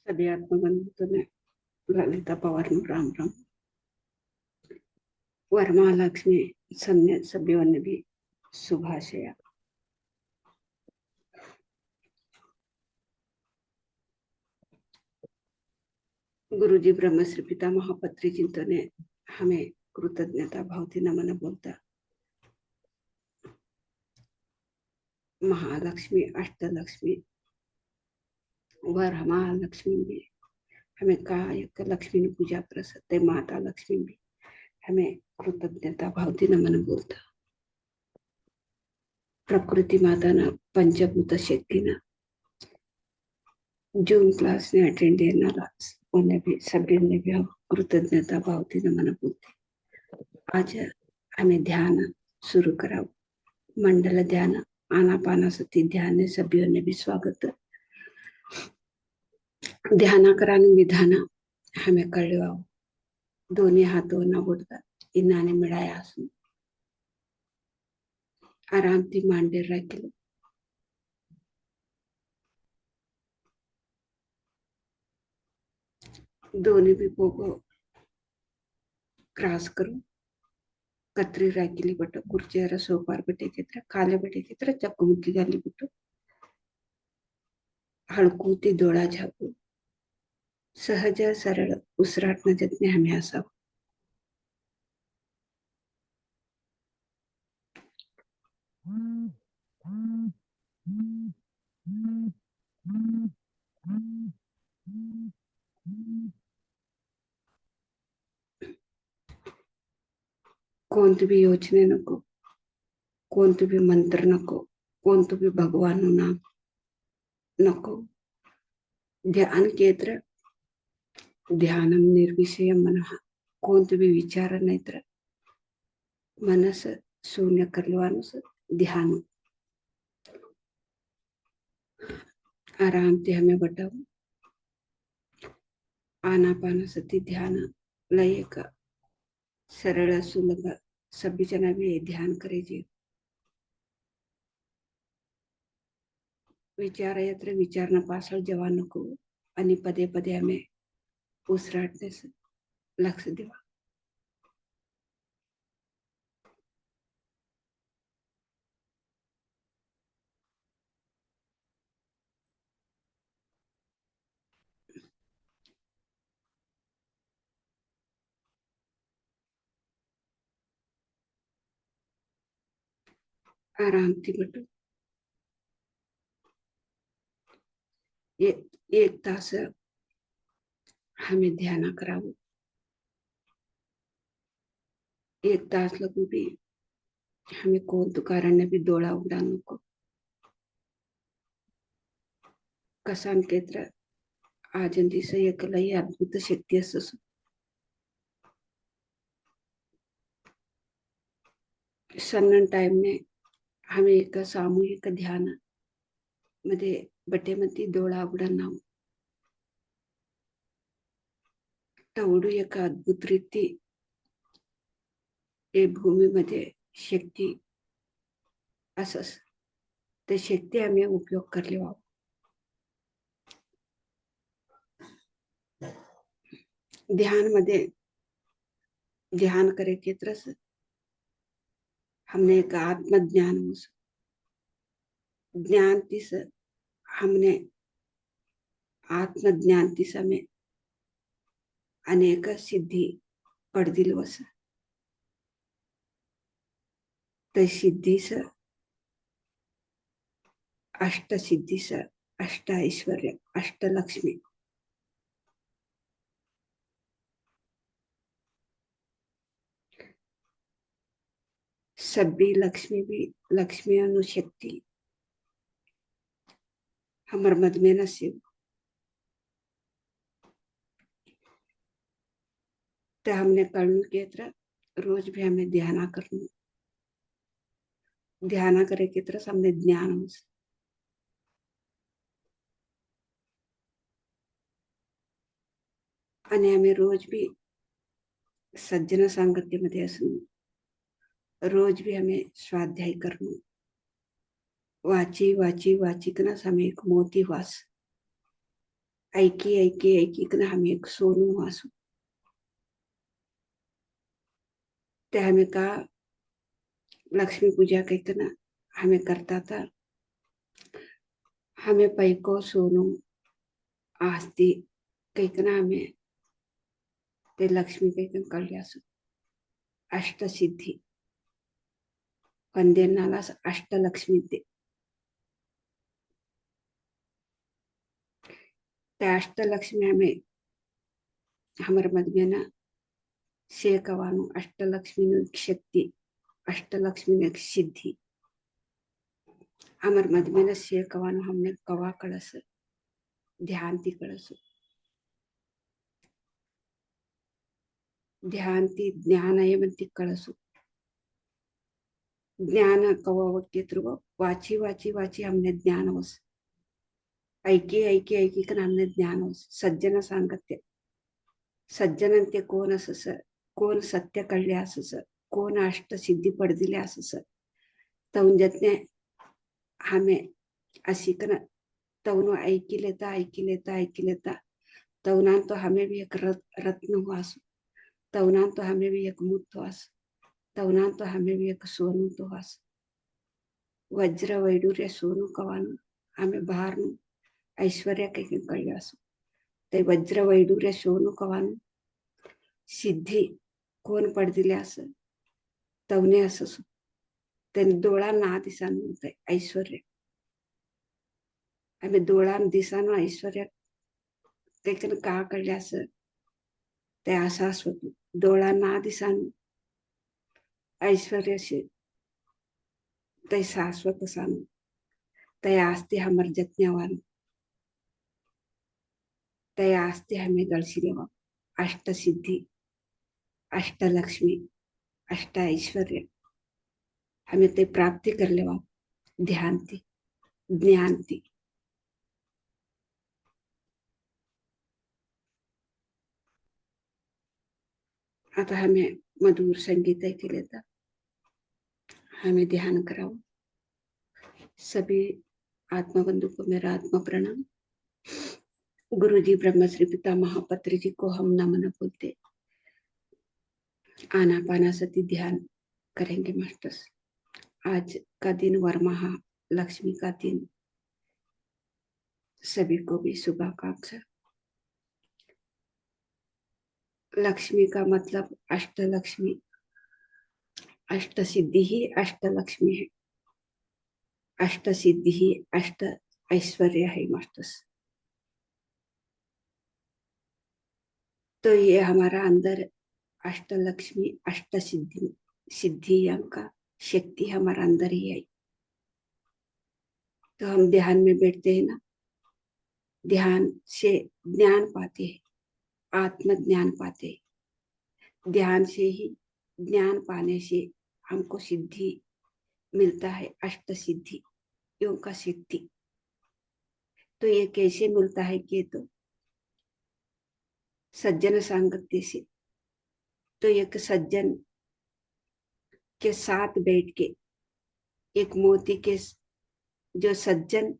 सभी आत्मबंधुओं ने ललिता पवार राम राम वरमहालक्ष्मी सभ्यों ने भी शुभाशय। गुरुजी ब्रह्मश्री पिता महापत्री चिंतन ने हमें कृतज्ञता भावती नमन बोलता। महालक्ष्मी अष्टलक्ष्मी वरमहालक्ष्मी भी हमें कायक लक्ष्मी ने पूजा प्रसते माता लक्ष्मी भी हमें कृतज्ञता भावती नमन बोलता। प्रकृति माता ना पंचभूत शक्ति ना जून क्लास ने अटेंड उन्हें भी सभी ने भी हम कृतज्ञता भावती नमन बोलते। आज हमें ध्यान शुरू कराओ। मंडल ध्यान आनापानसति ध्यान ने सभी ने भी स्वागत। ध्यान कराने विधान हमें कळवाओ। दोन्ही हाथों ना बोलता इन्हाने मिळाया असून आराम ती मांडे राखील। दोन्ही भी पोगो क्रॉस करो। कतरी राखीली बट कुर्चीवर सोफार बटे चित्र काले बटे चित्र चक्कुमुक्की घाली बिಟ್ಟು हळकूती डोळा झाकू सहज सरळ उसराटना जतने हमें असावं। कोणती भी योचने नको, कोणती भी मंत्र नको, कोणतं भी भगवान नाम नको। ध्यान केंद्र ध्यानम निर्विषय मनः कोणतं भी विचार नहीं तर मनस शून्य करलवानुस ध्यान आराम से हमें बताओ। आनापानसति ध्यान लय का सरल सुलभ सभी जना भी ध्यान करेजे। विचार यत्र विचारना पासळ जेव्हा नको आणि पदे पदे हमें उसराटने से लक्ष्य देवा। आराम थी बटो एक तास हमें ध्यान करावं। एक तास लगू भी हमें कौन तो कारण ने भी डोळा उघडा नको। कसान केत्र आजन दिस एक लई अद्भुत शक्ती असस। सन्नन टाइम ने हमें एक सामूहिक ध्यान मध्ये बटेमती डोळा उघडा तवडू एक अद्भुत रीती ये भूमी मध्ये शक्ती असस। ते शक्ती आम्ही उपयोग करले वाव। ध्यान मध्ये ध्यान करे केत्र हमने एक आत्मज्ञान ज्ञान तिस हमने आत्मज्ञान तिस हमें अनेक सिद्धि पडदिल वस ते सिद्धीस अष्ट सिद्धीस अष्ट ऐश्वर्य अष्ट लक्ष्मी सभी लक्ष्मी भी लक्ष्मी अनुशक्ति हमर मद में नसीब ते हमने कर्ण के तरह रोज भी हमें ध्यान करना ध्यान करे की तरह हमने ज्ञान आणि हमें रोज भी सज्जन सांगत्य मध्ये असून रोज भी हमें स्वाध्याय करना वाची वाची वाचिकना हमें एक मोती वास ऐकी ऐकी ऐकीकन आम्ही एक सोनू वासू ते आम्ही का लक्ष्मी पूजा कैकन हमें करता था हमें पैको सोनू आस्ती कैकन हमें ते लक्ष्मी कैकन कल्यासु अष्टसिद्धी पंदेनाला अष्टलक्ष्मी ते त्या अष्टलक्ष्मी हमें हमारे मध्य में शेकवानु अष्टलक्ष्मी शक्ति अष्टलक्ष्मी सिद्धि हमारे मध्य में शेकवानु हमने कवा कलश ध्यानती कलश ध्यानती ज्ञानयमंती कलश ज्ञान कवा वक्तित्व वाची वाची वाची हमने ज्ञान वस ऐकी ऐकी ऐकी कर हमने ज्ञान वस सज्जन सांगत्य सज्जनंते कोण असस कोण सत्य कळले असस कोण अष्ट सिद्धी पडदिले असस तवंजतने हमें असिकन तवनो ऐकी लेता तवनान तो हमें भी एक रत्न हुआस तवनान तो हमें भी एक मुक्त हुआस तवनान तो हमें भी एक सोनू तो हुआस वज्र वैडूर्य सोनू कवानु हमें बाहर ऐश्वर्य के कल्यास ते वज्र वैडूर्य सोनू कवानु सिद्धी कोण पडदिले अस तवने असस त्यांनी डोळा ना दिसानु होते ऐश्वर्य हमें डोळा दिसानु ऐश्वर्य कैकन का कल्यास ते अशाश्वत डोळा ना दिसानु ऐश्वर्य से ते शाश्वत सानु ते आस्ती हमर जतन्यावान ते आस्ती हमें गळशिलेवा अष्ट सिद्धि अष्टलक्ष्मी अष्ट ऐश्वर्य हमें ते प्राप्ति कर लेवा ध्यानती ज्ञानती आता हमें मधुर संगीत ऐके लेता हमें ध्यान कराओ सभी आत्मा बंधु को मेरा आत्मा प्रणाम गुरु जी ब्रह्म श्री पिता महापत्र जी को हम नमन बोलते आनापाना सती ध्यान करेंगे मास्टर्स आज का दिन वरमाहा लक्ष्मी का दिन सभी को भी शुभाकांक्षा लक्ष्मी का मतलब अष्टलक्ष्मी अष्ट सिद्धि ही अष्टलक्ष्मी है अष्ट सिद्धि ही अष्ट ऐश्वर्य है मास्टर्स तो ये हमारा अंदर अष्टलक्ष्मी अष्ट सिद्धि सिद्धियों का शक्ति हमारा अंदर ही है तो हम ध्यान में बैठते हैं ना ध्यान से ज्ञान पाते हैं आत्म ज्ञान पाते हैं ध्यान से ही ज्ञान पाने से हमको सिद्धि मिलता है अष्ट सिद्धि योग का शक्ति तो ये कैसे मिलता है कि तो सज्जन सांगत्य से तो एक सज्जन के साथ बैठ के एक मोती के जो सज्जन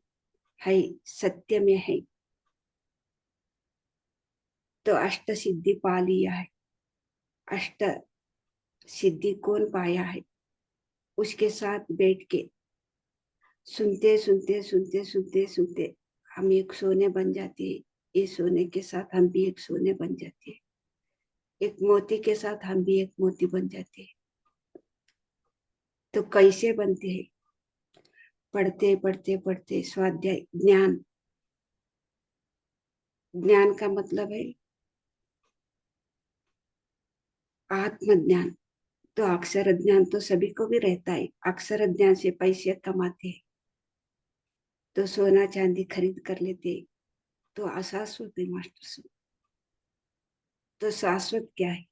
है सत्य में है तो अष्ट सिद्धि पा लिया है अष्ट सिद्धि कौन पाया है उसके साथ बैठ के सुनते सुनते सुनते सुनते सुनते हम एक सोने बन जाते हैं ये सोने के साथ हम भी एक सोने बन जाते हैं एक मोती के साथ हम भी एक मोती बन जाते हैं तो कैसे बनते हैं पढ़ते पढ़ते पढ़ते स्वाध्याय ज्ञान ज्ञान का मतलब है आत्मज्ञान तो अक्षर ज्ञान तो सभी को भी रहता है अक्षर ज्ञान से पैसे कमाते हैं तो सोना चांदी खरीद कर लेते तो अशाश्वत है मास्टर तो शाश्वत क्या है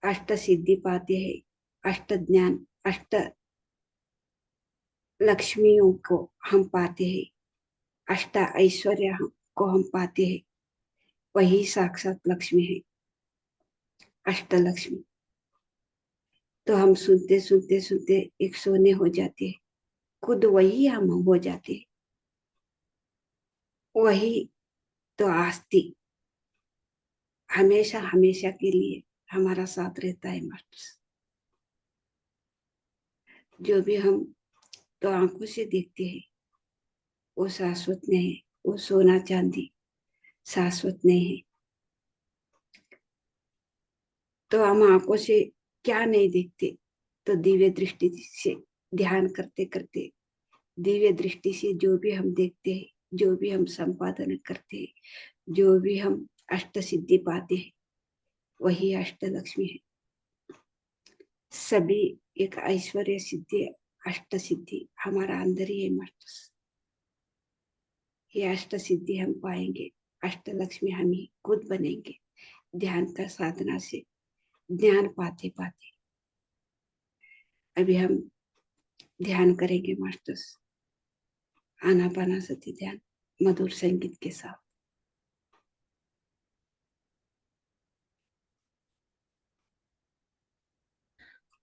अष्ट सिद्धि पाते हैं अष्ट ज्ञान अष्ट लक्ष्मियों को हम पाते हैं अष्ट ऐश्वर्य को हम पाते हैं वही साक्षात लक्ष्मी है अष्टलक्ष्मी तो हम सुनते सुनते सुनते एक सोने हो जाते हैं खुद वही हम हो जाते हैं वही तो आस्ती हमेशा हमेशा के लिए हमारा साथ रहता है मास्टर। जो भी हम तो आंखों से देखते हैं वो शाश्वत नहीं है, वो सोना चांदी शाश्वत नहीं है। तो हम आंखों से क्या नहीं देखते, तो दिव्य दृष्टि से ध्यान करते करते दिव्य दृष्टि से जो भी हम देखते हैं, जो भी हम संपादन करते हैं, जो भी हम अष्ट सिद्धि पाते हैं, वही अष्ट लक्ष्मी है। सभी एक ऐश्वर्य सिद्धि अष्ट सिद्धि हमारा अंदर ही है मास्टर्स। ये अष्ट सिद्धि हम पाएंगे, अष्ट लक्ष्मी हम ही खुद बनेंगे ध्यान का साधना से, ज्ञान पाते पाते। अभी हम ध्यान करेंगे मास्टर्स, आनापानासती ध्यान मधुर संगीत के साथ।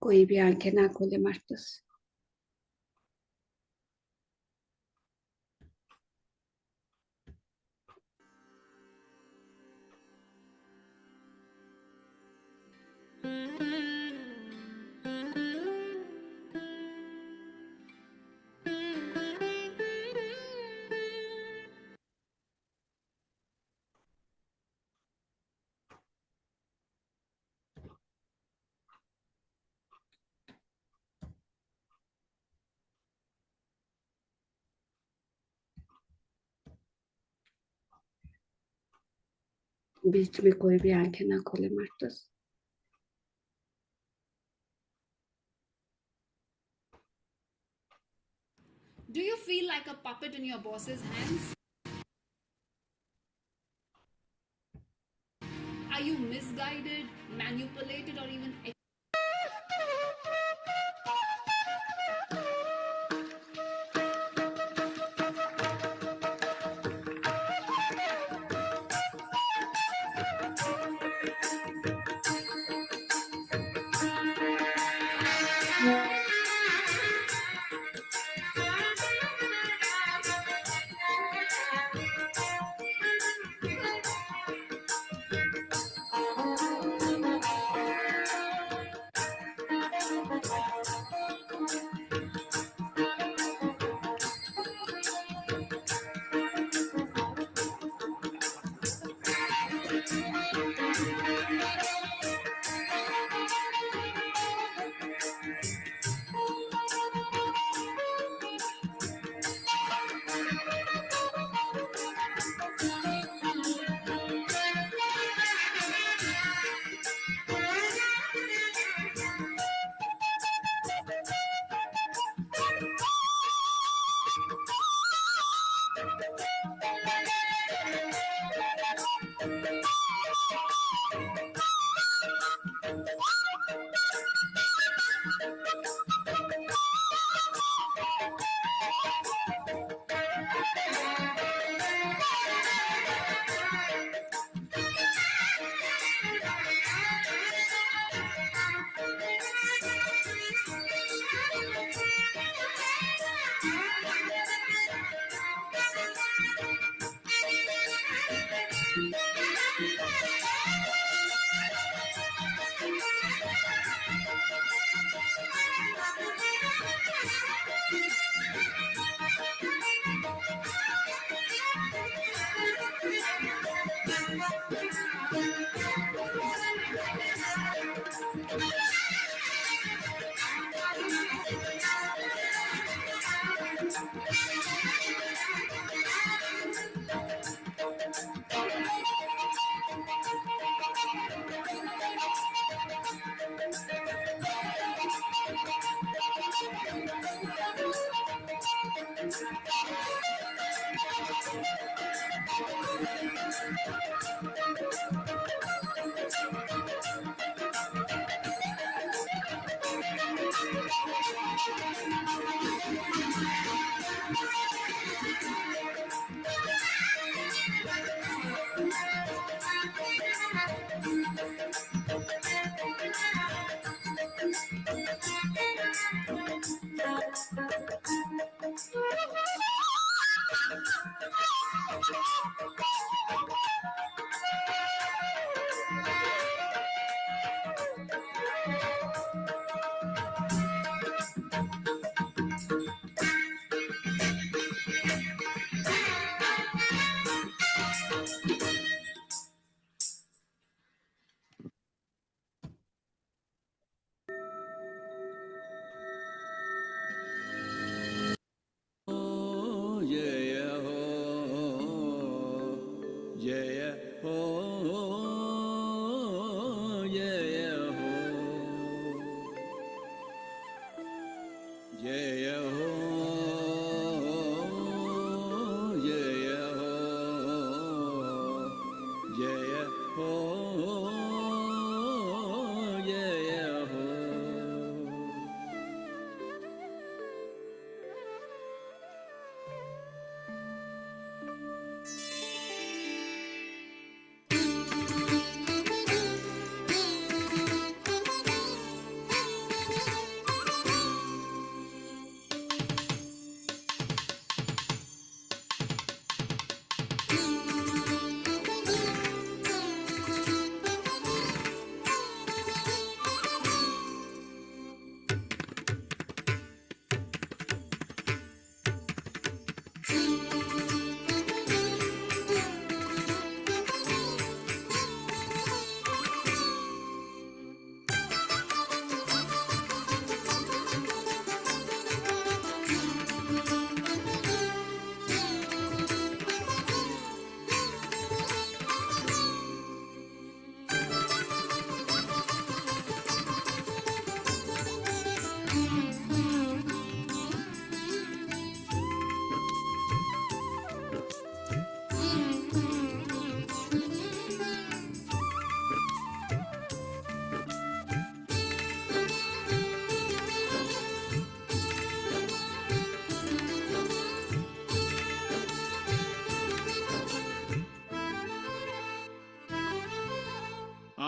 कोई भी आंखें ना खोले मास्टर्स। बीच में कोई भी आंखें ना खोले masters. Do you feel like a puppet in your boss's hands? Are you misguided, manipulated, or even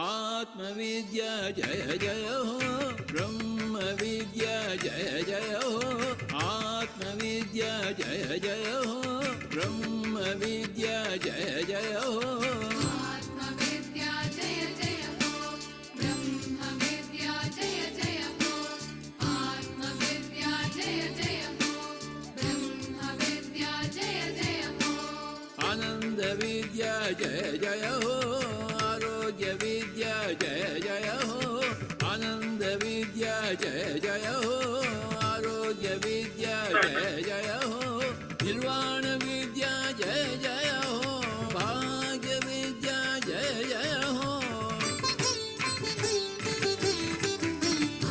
आत्मविद्या जय जय हो, ब्रह्म विद्या जय जय हो, आत्मविद्या जय जय हो, ब्रह्म विद्या जय जय हो, आत्मविद्या जय जय हो, ब्रह्म विद्या जय जय हो, आत्मविद्या जय जय हो, ब्रह्म विद्या जय जय हो, आनंद विद्या जय जय हो, आरोग्य विद्या जय जय हो, आनंद विद्या जय जय हो, आरोग्य विद्या जय जय हो, निर्वाण विद्या जय जय हो, भाग्य विद्या जय जय हो,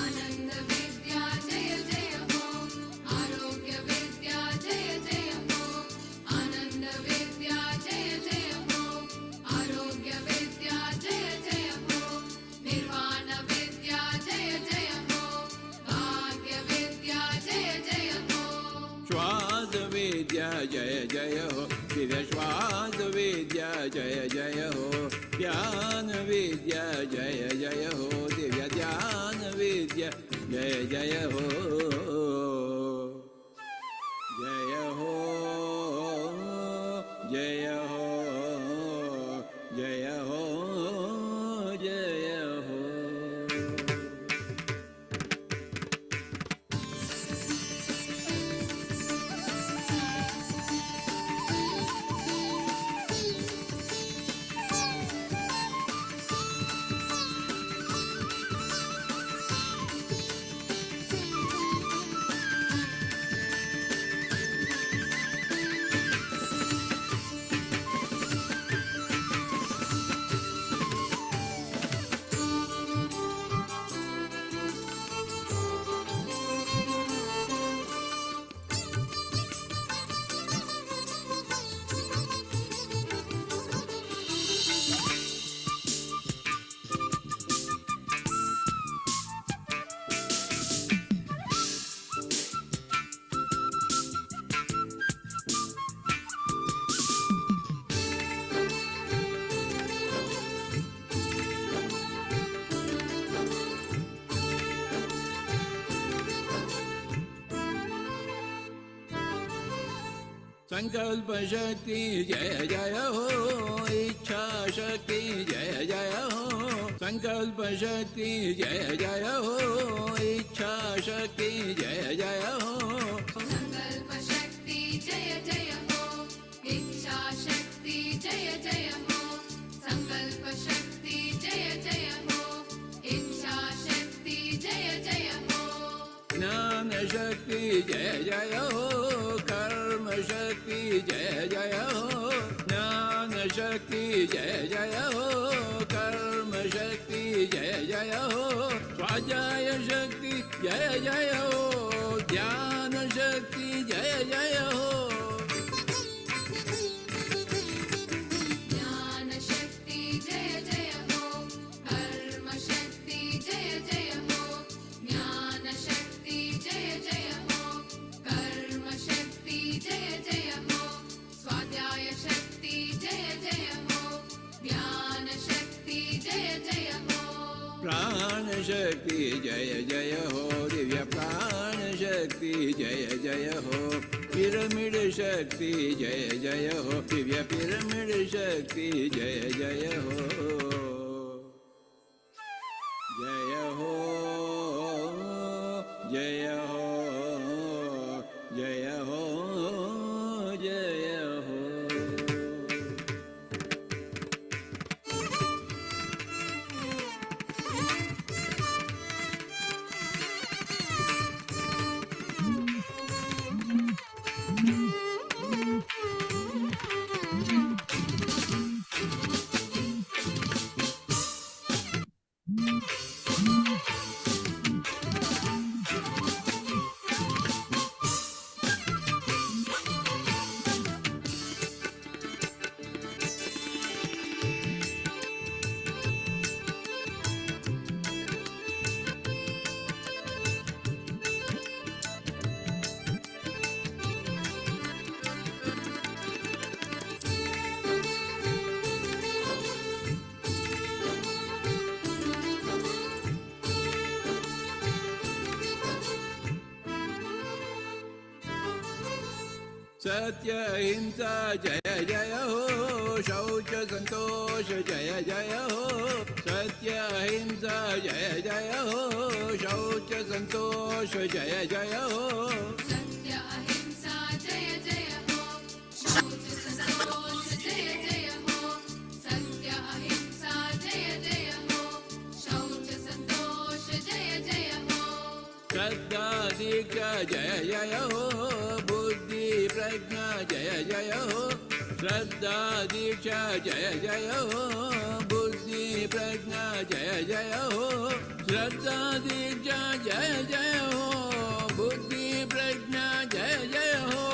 आनंद विद्या जय जय हो, आरोग्य विद्या जय जय हो, आनंद विद्या जय जय हो, आरोग्य विद्या जय जय हो, निर्वाण विद्या जय जय हो, भाग्य विद्या जय जय हो, श्वास विद्या जय जय हो, दिव्य श्वास विद्या जय जय हो, ध्यान विद्या जय जय हो, दिव्य ध्यान विद्या जय जय हो, जय हो, जय हो, जय हो, जय हो। संकल्प शक्ति जय जय हो, इच्छा शक्ति जय जय हो, संकल्प शक्ति जय जय हो, इच्छा शक्ति जय जय हो, संकल्प शक्ति जय जय हो, इच्छा शक्ति जय जय हो, संकल्प शक्ति जय जय हो, इच्छा शक्ति जय जय हो, ज्ञान शक्ति जय जय हो, कर्म शक्ति जय जय हो, ज्ञान शक्ति जय जय हो, कर्म शक्ति जय जय हो, स्वाध्याय शक्ति जय जय हो, ध्यान शक्ति जय जय हो, ज्ञान शक्ति जय जय हो, कर्म शक्ति जय जय हो, ज्ञान शक्ति जय जय हो, कर्म शक्ति जय जय हो, स्वाध्याय शक्ति जय जय हो, ध्यान शक्ति जय जय हो, प्राण शक्ति जय जय हो, दिव्य प्राण शक्ति जय जय हो, पिरामिड शक्ति जय जय हो, दिव्य पिरामिड शक्ति जय जय हो, जय हो, जय हो, जय हो, जय हो। सत्य हिंसा जय जय हो, शौच संतोष जय जय हो, सत्य हिंसा जय जय हो, शौच संतोष जय जय हो, सत्य अहिंसा जय जय हो, शौच संतोष जय जय हो, सत्य अहिंसा जय जय हो, शौच संतोष जय जय हो, श्रद्धा दीक्षा जय जय हो, बुद्धि प्रज्ञा जय जय हो, श्रद्धा दीक्षा जय जय हो, बुद्धि प्रज्ञा जय जय हो, श्रद्धा दीक्षा जय जय हो, बुद्धि प्रज्ञा जय जय हो,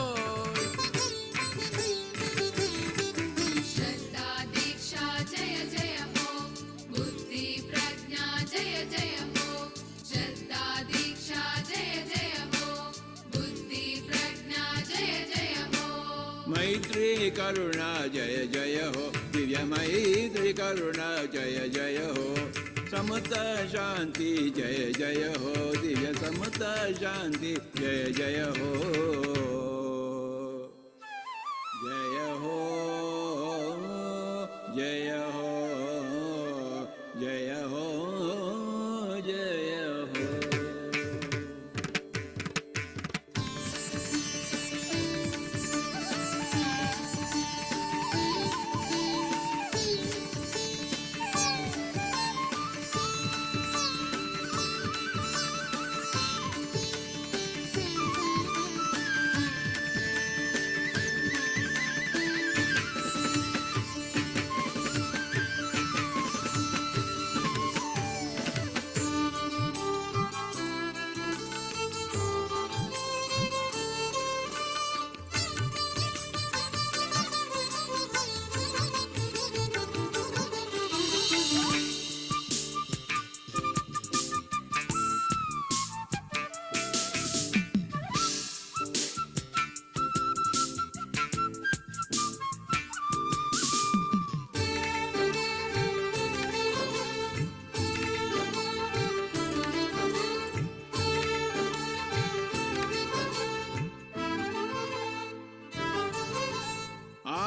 श्रद्धा दीक्षा जय जय हो, बुद्धि प्रज्ञा जय जय हो, श्रद्धा दीक्षा जय जय हो, बुद्धि प्रज्ञा जय जय हो, मैत्री करुणा जय जय हो, दिव्य मैत्री करुणा जय जय हो, समता शांति जय जय हो, दिव्य समता शांति जय जय हो, जय हो, जय हो, जय हो, जय हो।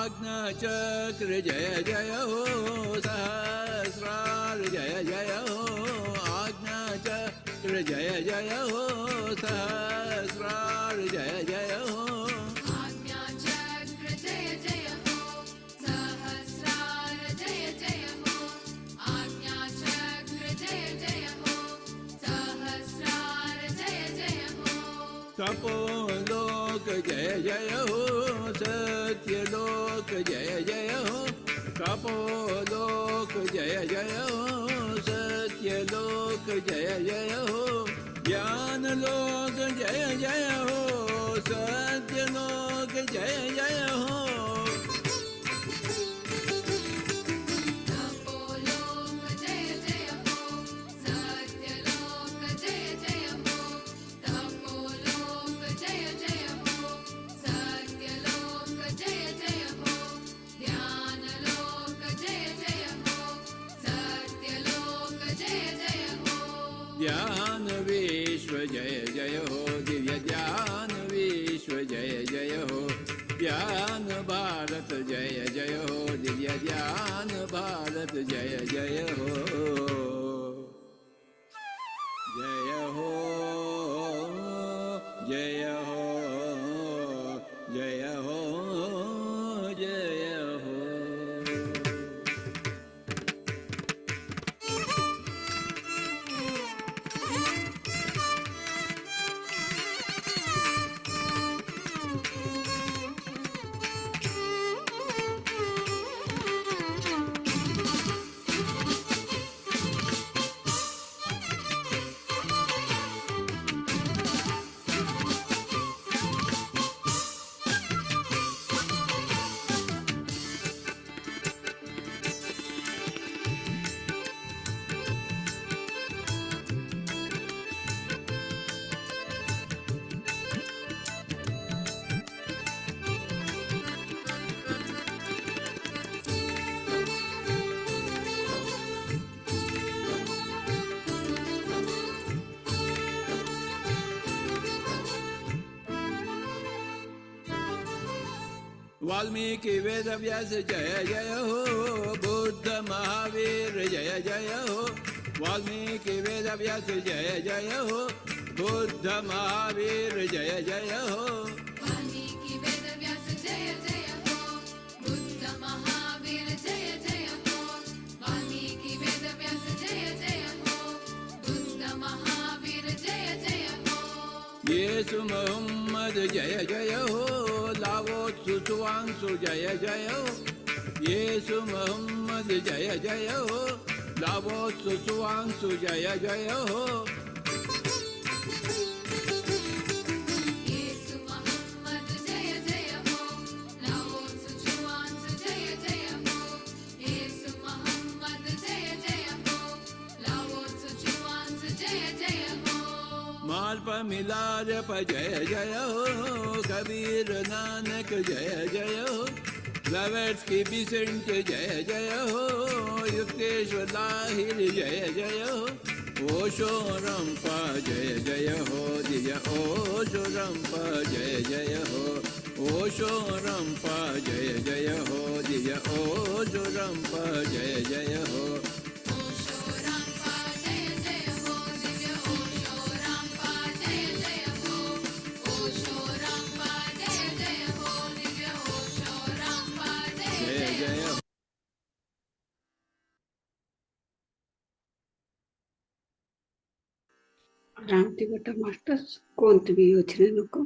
आज्ञाचक्र जय जय हो सहस्रार जय जय हो आज्ञाचक्र जय जय हो सहस्रार जय जय हो आज्ञाचक्र जय जय हो सहस्रार जय जय हो आज्ञाचक्र जय जय हो सहस्रार जय जय हो तपोलोक जय जय हो सत्यलोक जय जय हो तपोलोक जय जय हो सत्यलोक जय जय हो ज्ञानलोक जय जय हो सत्यलोक जय जय हो तपोलोक जय जय हो सत्यलोक जय जय हो तपोलोक जय जय हो सत्यलोक जय जय हो ध्यानलोक जय जय हो सत्यलोक जय जय हो ज्ञान विश्व जय जय हो दिव्य ज्ञान विश्व जय जय हो ज्ञान भारत जय जय हो दिव्य ज्ञान भारत जय जय हो जय हो जय हो जय हो जय हो वाल्मीकि वेद व्यास जय जय हो बुद्ध महावीर जय जय हो वाल्मीकि वेद व्यास जय जय हो बुद्ध महावीर जय जय हो वाल्मीकि वेद व्यास जय जय हो बुद्ध महावीर जय जय हो वाल्मीकि वेद व्यास जय जय हो बुद्ध महावीर जय जय हो येसु मोहम्मद जय जय हो लावोत्सु सुवांसु जय जय हो येसु मोहम्मद जय जय हो लावोत्सु सुवांसु जय जय हो येसु मोहम्मद जय जय हो लाओत्सु छुआंसु जय जय हो येसु मोहम्मद जय जय हो लाओत्सु छुआंसु जय जय हो मालप मिलारप जय जय हो कबीर नानक जय जय हो ब्लवेट्स्की बिसेंट जय जय हो युक्तेश्वर लाहिर जय जय हो ओशो रंपा जय जय हो दिव्य ओशो रंपा जय जय हो ओशो रंपा जय जय हो दिव्य ओशो रंपा जय जय हो ओशो रामपा जय जय हो दिव्य ओशो रामपा जय जय हो ओशो रामपा जय जय हो दिव्य ओशो रामपा जय जय जय जय हो हो रामतिगोटा मास्टर्स कोणती योजना नको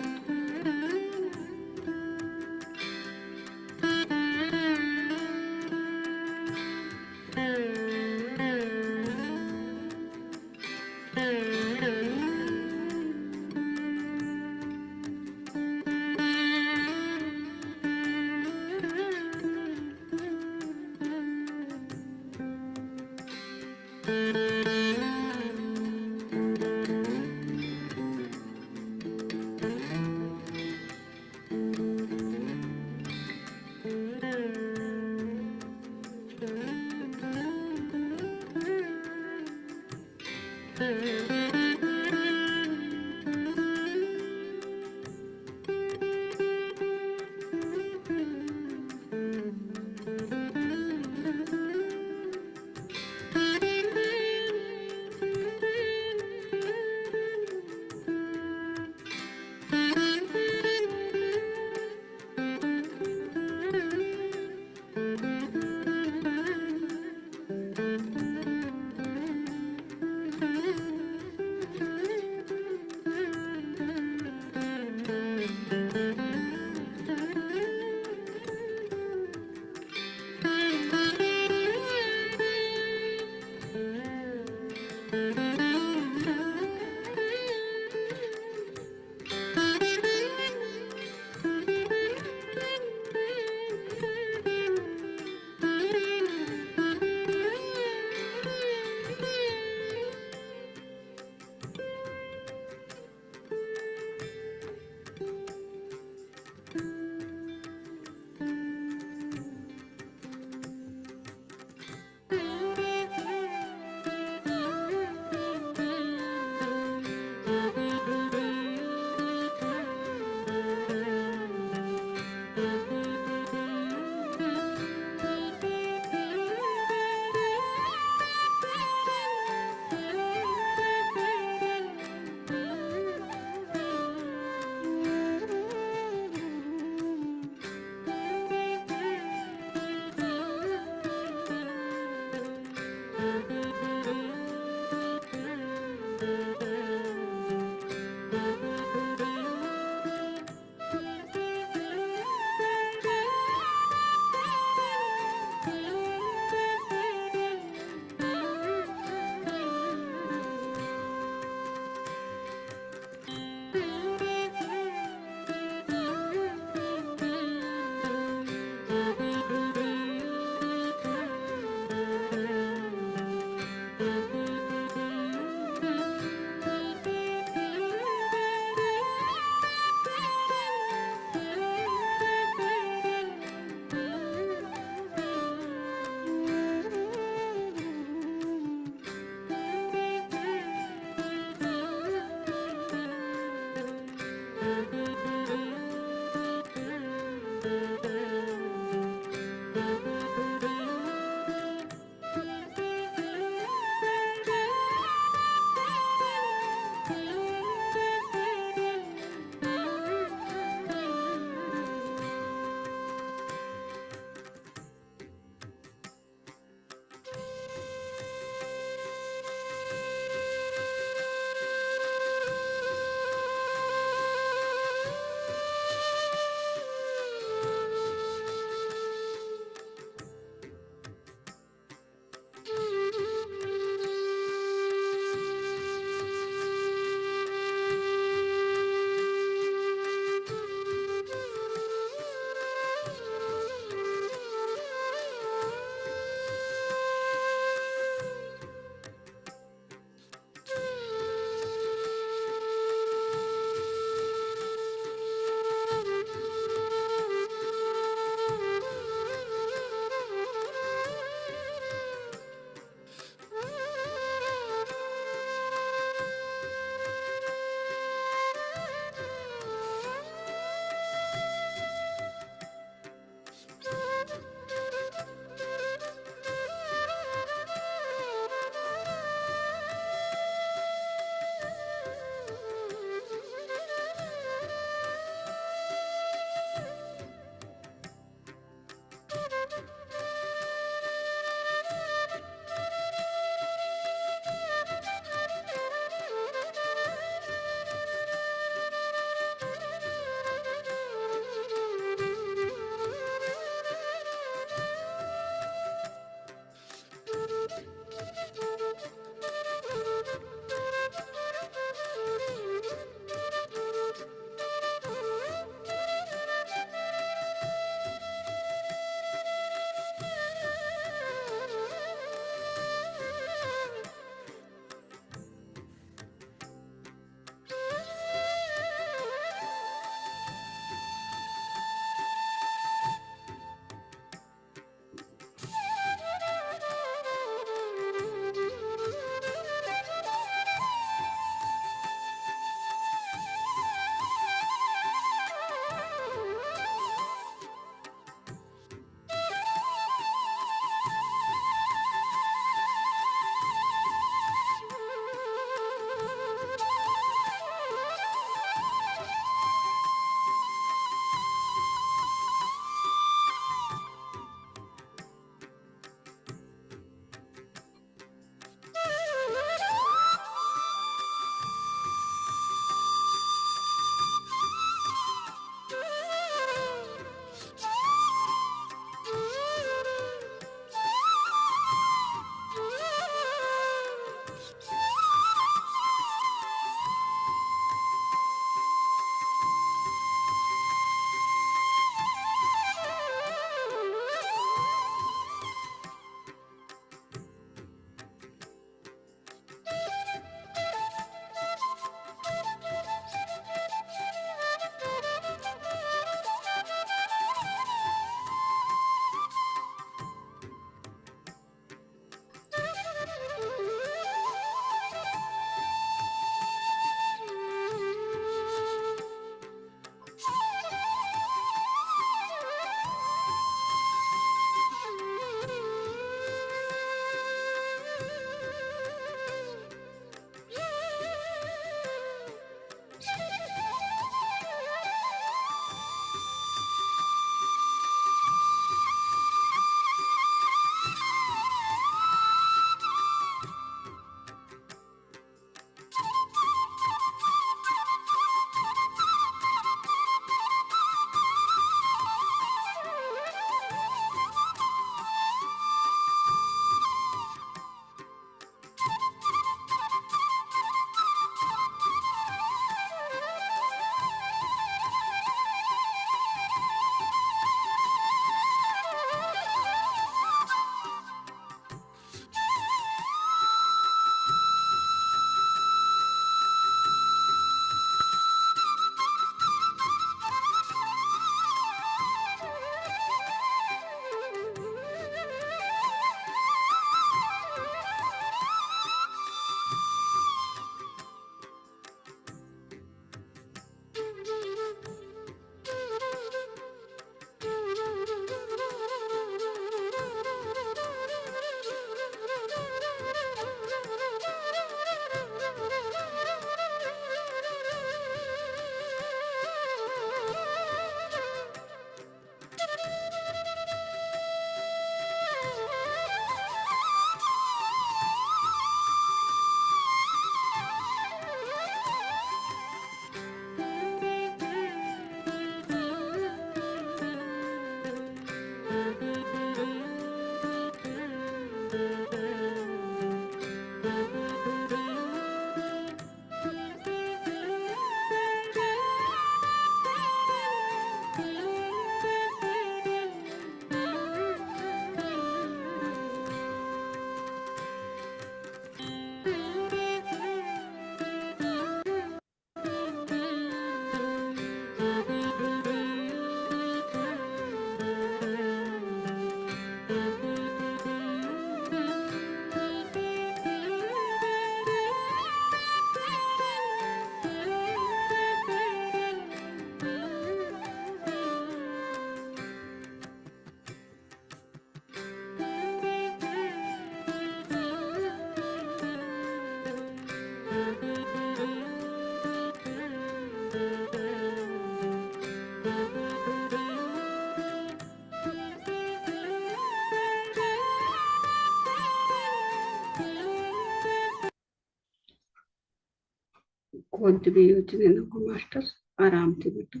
कोणती बी योजने नको मास्टर आरामથી બેઠો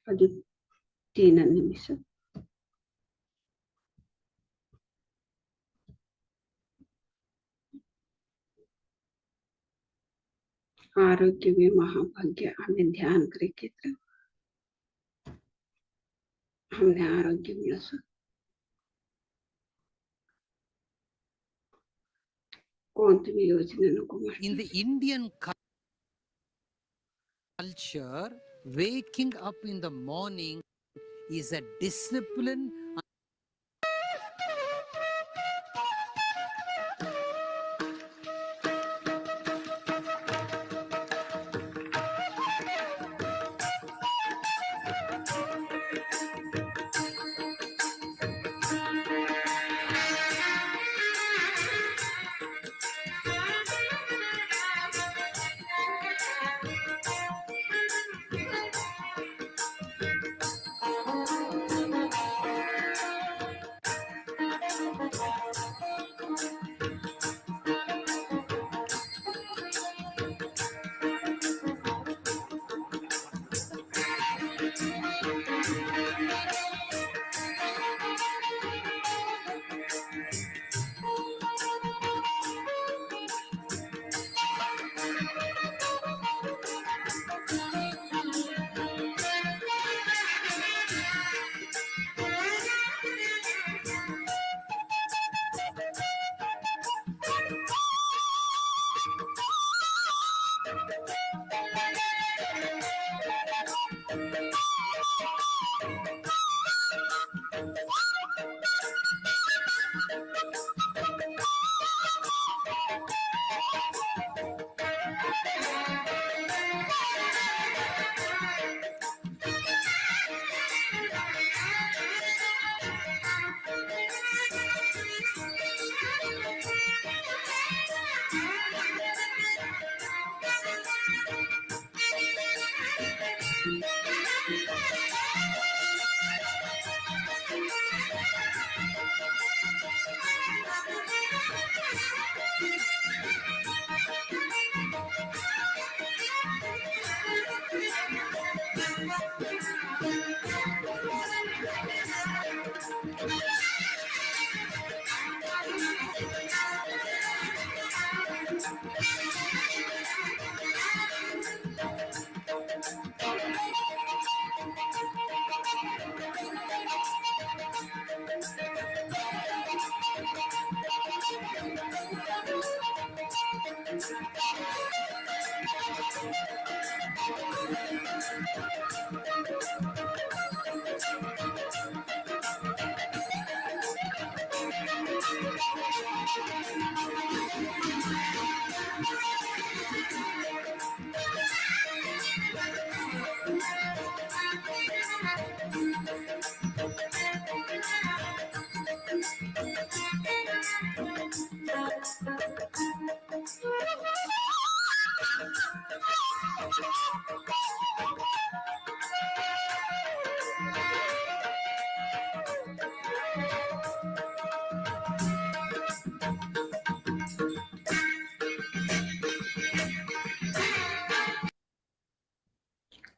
હજુ 3 નિમિષ आरोग्य में महाभाग्य हमें ध्यान करके हमने आरोग्य मिळालं कोणती बी योजने नको In master the Indian culture, waking up in the morning is a discipline.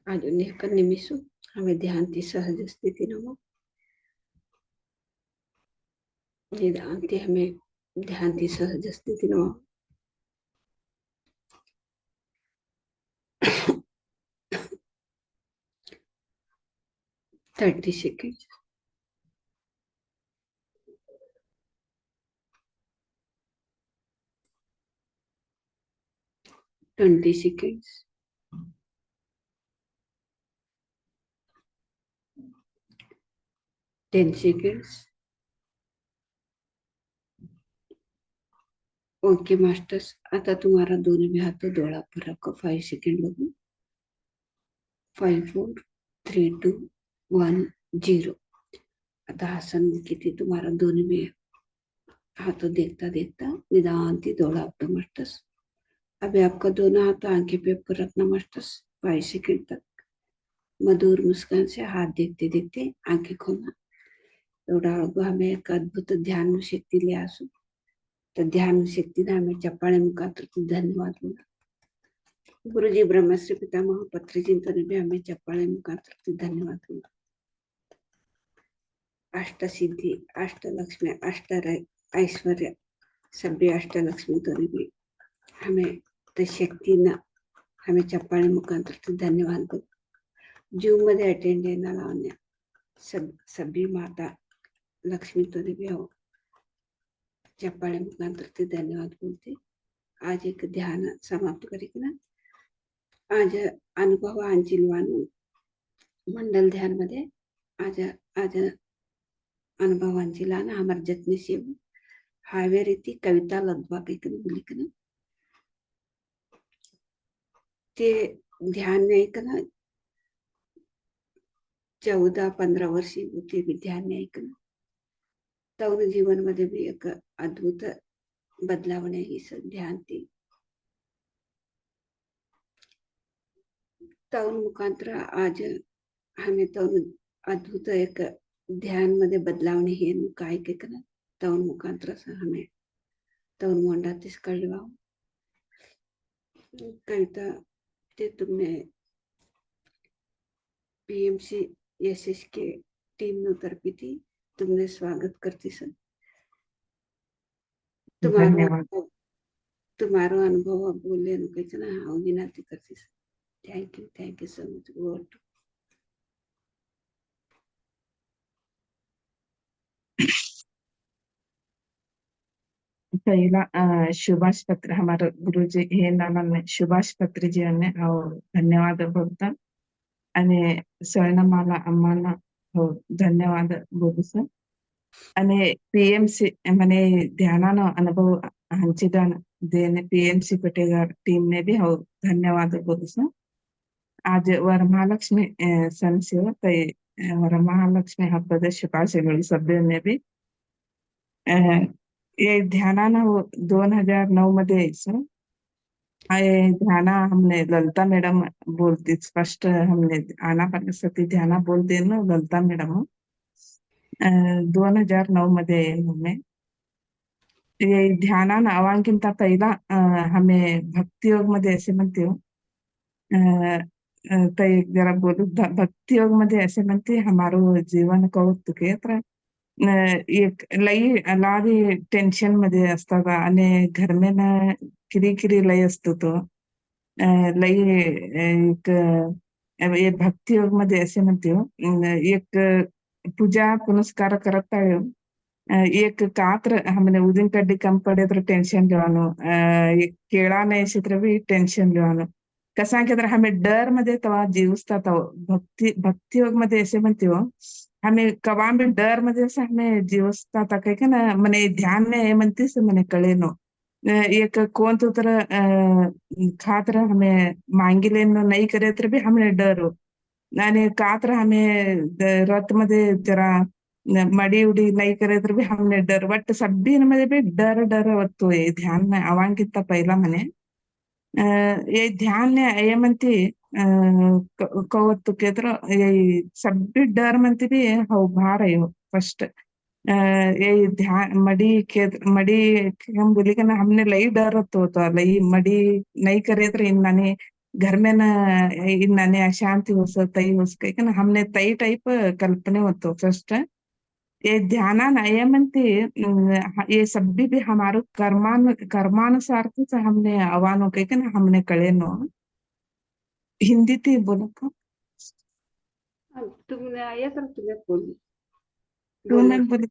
આજુને એક નિમિષો હવે ધ્યાનથી સહજ સ્થિતિમાં નિદાનથી हमें ध्यानથી સહજ સ્થિતિમાં 30 seconds 20 seconds 10 seconds okay masters आता तुम्हारा दोनों भी हाथों डोळा पर रखो 5 सेकंड लगू 5 4 3 2 1 0 आता आसन किती तुम्हारा दोनों भी हाथों देखता देखता निदान डोळा अपना मास्टर्स अभी आपका दोनों हाथ आंखें पे ऊपर रखना मास्टर्स 5 सेकंड तक मधुर मुस्कान से हाथ देखते देखते आंखें खोलना एवढा हमें एक अद्भुत ध्यान शक्ती ले आसू तर ध्यान शक्तीने आम्ही चप्पाळे मुखातून धन्यवाद बोला गुरुजी ब्रह्मश्री पितामह पत्रिजिंतने भी हमें चप्पाळे मुखांतर धन्यवाद। अष्टसिद्धि अष्टलक्ष्मी ऐश्वर्य सभ्य अष्टलक्ष्मी तो भी हमें तो शक्ती न हमें चप्पाळे मुखांतर धन्यवाद बोल। जूम मध्ये अटेंड लावण्या सभी माता लक्ष्मी तो भी हो चप्पाळे मुखांतर धन्यवाद बोलते। आज एक ध्यान समाप्त करेगी ना। आज अनुभव अंजिलवानु मंडल ध्यान मध्ये आज आज अनुभव अंजिला ना हमारे जतने से हावे रीति कविता लद्वा कहीं बोली ते ध्यान नाही ना 14-15 वर्षी होते भी ध्यान नाही ऐकणं तरुण जीवन मध्ये भी एक अद्भुत बदलावणे ही ध्यान ती तरुण मुखांतर आज हमें तरुण अद्भुत एक ध्यान मध्ये बदलावणे हे काय ना तरुण मुखांतर हमें तरुण मोंडातीस कळवा कविता ते तुमने पीएमसी एसएस के टीम नो तरफी थी तुमने स्वागत करती सर। तुम्हारो अनुभव बोले नु कह ना हाँ विनती करती sir. Thank you so much. Vote पहिला सुभाष पत्र हमारे गुरुजी हे नामाने सुभाष पत्री जी ने धन्यवाद बोलता आणि स्वर्णमाला अम्माना हो धन्यवाद बोलू सर। आणि पीएमसी मने ध्यानानो अनुभव हंचिदान देने पीएमसी पटेगार टीम ने भी हो धन्यवाद बोलू सर। आज वरमहालक्ष्मी संसेव तई वरमहालक्ष्मी हब्बद ಶುಭಾಶಯಗಳು सभ्यों भी ये ध्यानाना 2009 मध्ये यायचं। ये ध्याना हमने ललिता मैडम बोलती स्पष्ट हमने आनापानसती ध्याना बोलते ना ललिता मैडम 2009 मध्ये हमें ये ध्यानाना अवांकिंता पहिला हमें भक्ति योग मध्ये ऐसे म्हणते हो ताई जरा बोलू भक्ति योग मध्ये ऐसे म्हणते हमारो जीवन कौतुके तर एक लई लावी टेन्शन मध्ये असतात आणि घर में ना किरी लई असतो तो लई एक ये भक्ति योग मध्ये ऐसे म्हणते हो एक पूजा पुनस्कार करता है एक कात्र हमने उदिन कड्डी कम पड़े तो टेंशन लेवानो केळा नाही क्षेत्र भी टेंशन लेवानो कसा की तर हमें डर मध्ये तवा जीवसता तो भक्ति योग मध्ये ऐसे म्हणते हो हमें कवा में डर मध्ये ऐसे हमें जीवसता था कह ना मने ध्यान में म्हणते से मने कळे नो एक कौन तो तरह खातर हमें मांगी लेनो नहीं करे तर भी हमें डर हो आणि कात्र हमें रथ मध्ये जरा मड़ी उड़ी नहीं करे तर भी हमने डर बट सभी मध्ये भी डर होतो ये ध्यान में अवांकित पहिला मने ये ध्यान ने ये म्हणते कवत्तु केत्र ये सभी डर म्हणते भी हो भार है फर्स्ट ये ध्यान मड़ी हम बोली कि ना हमने लई डर होतो लई मड़ी नहीं करे तो इन्नाने घर में ना इन्नाने अशांति हो तई हो कि ना हमने तई टाइप कल्पने होतो फर्स्ट ये ध्याना ना ये म्हणते ये सभी भी हमारो कर्मानुसार तो हमने अवानो कह के ना हमने कळे नो हिंदी थी बोलो का तुमने आया तर तुम्हें बोली तुमने बोली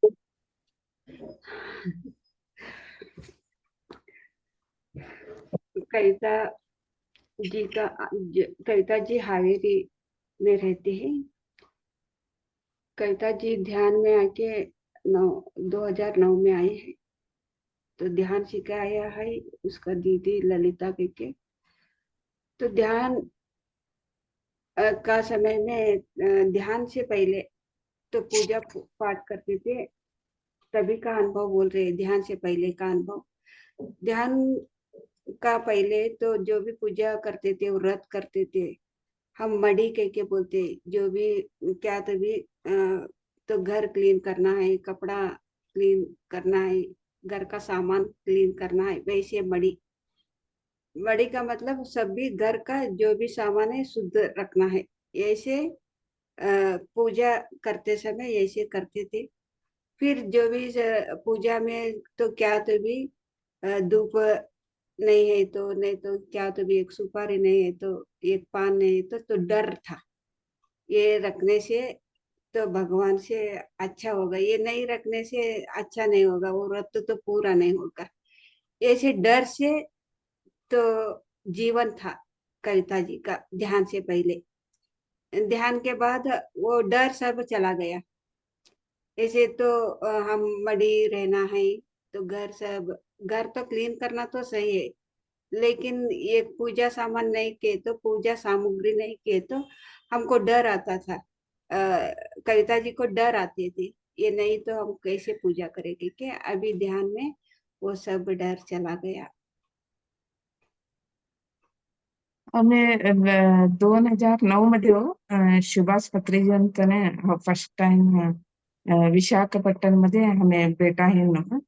कविता जी हावेरी में रहती है। कविता जी ध्यान में आके 2009 में आई है तो ध्यान सिखाया है उसका दीदी ललिता के। तो ध्यान का समय में ध्यान से पहले तो पूजा पाठ करते थे तभी का अनुभव बोल रहे ध्यान से पहले का अनुभव। ध्यान का पहले तो जो भी पूजा करते थे व्रत करते थे हम मड़ी कह के बोलते जो भी क्या तभी तो घर क्लीन करना है कपड़ा क्लीन करना है घर का सामान क्लीन करना है वैसे मड़ी बड़ी का मतलब सभी घर का जो भी सामान है शुद्ध रखना है। ऐसे पूजा करते समय ऐसे करते थे। फिर जो भी पूजा में तो क्या तो भी धूप नहीं है तो नहीं तो क्या तो भी एक सुपारी नहीं है तो एक पान नहीं है तो डर था। ये रखने से तो भगवान से अच्छा होगा, ये नहीं रखने से अच्छा नहीं होगा, वो व्रत तो पूरा नहीं होगा। ऐसे डर से तो जीवन था कविता जी का ध्यान से पहले। ध्यान के बाद वो डर सब चला गया। ऐसे तो हम मडी रहना है तो घर तो क्लीन करना तो सही है, लेकिन ये पूजा सामान नहीं के तो पूजा सामग्री नहीं के तो हमको डर आता था। कविता जी को डर आती थी, ये नहीं तो हम कैसे पूजा करेंगे। क्या अभी ध्यान में वो सब डर चला गया। आम्ही 2009 मध्ये सुभाष पत्रीजंतने फर्स्ट टाइम विशाखापट्टणम मध्ये हमें बेटा है ना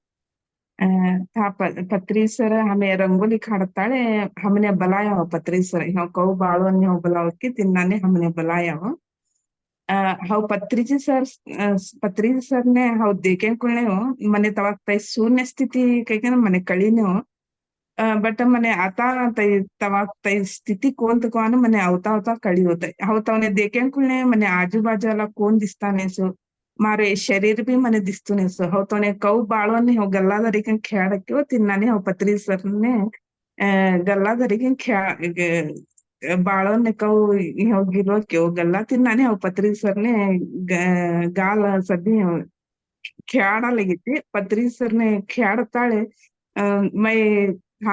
था पत्री सर हमें रंगोली खाड़ताले हमने बुलाया हो पत्री सर यहाँ कौ बाड़ो ने हो बुलाओ के तिन्नाने हमने बुलाया हो हाउ पत्रीजी सर ने हाउ देखे कुलने हो मने तवा तय शून्य स्थिति कहीं ना मने कड़ी ने हो बट मने आता तय तवा तय स्थिति कोण तो कौन मने आवता आवता कड़ी होता है हाउ तवने देखे कुलने मने आजू बाजू वाला कौन दिसता ने सो मारे शरीर भी मने दिस्तू ने सो हाउ तवने कौ बाळो ने हो गल्ला धरी के खेड़ के तिन्नाने हो पत्री सर ने गल्ला धरी के बाळो ने कौ हो गिलो क्यों गल्ला तिन्नाने हो पत्री सर ने गाल सभी खेळायला लगे पत्री सर ने खेळताळे मैं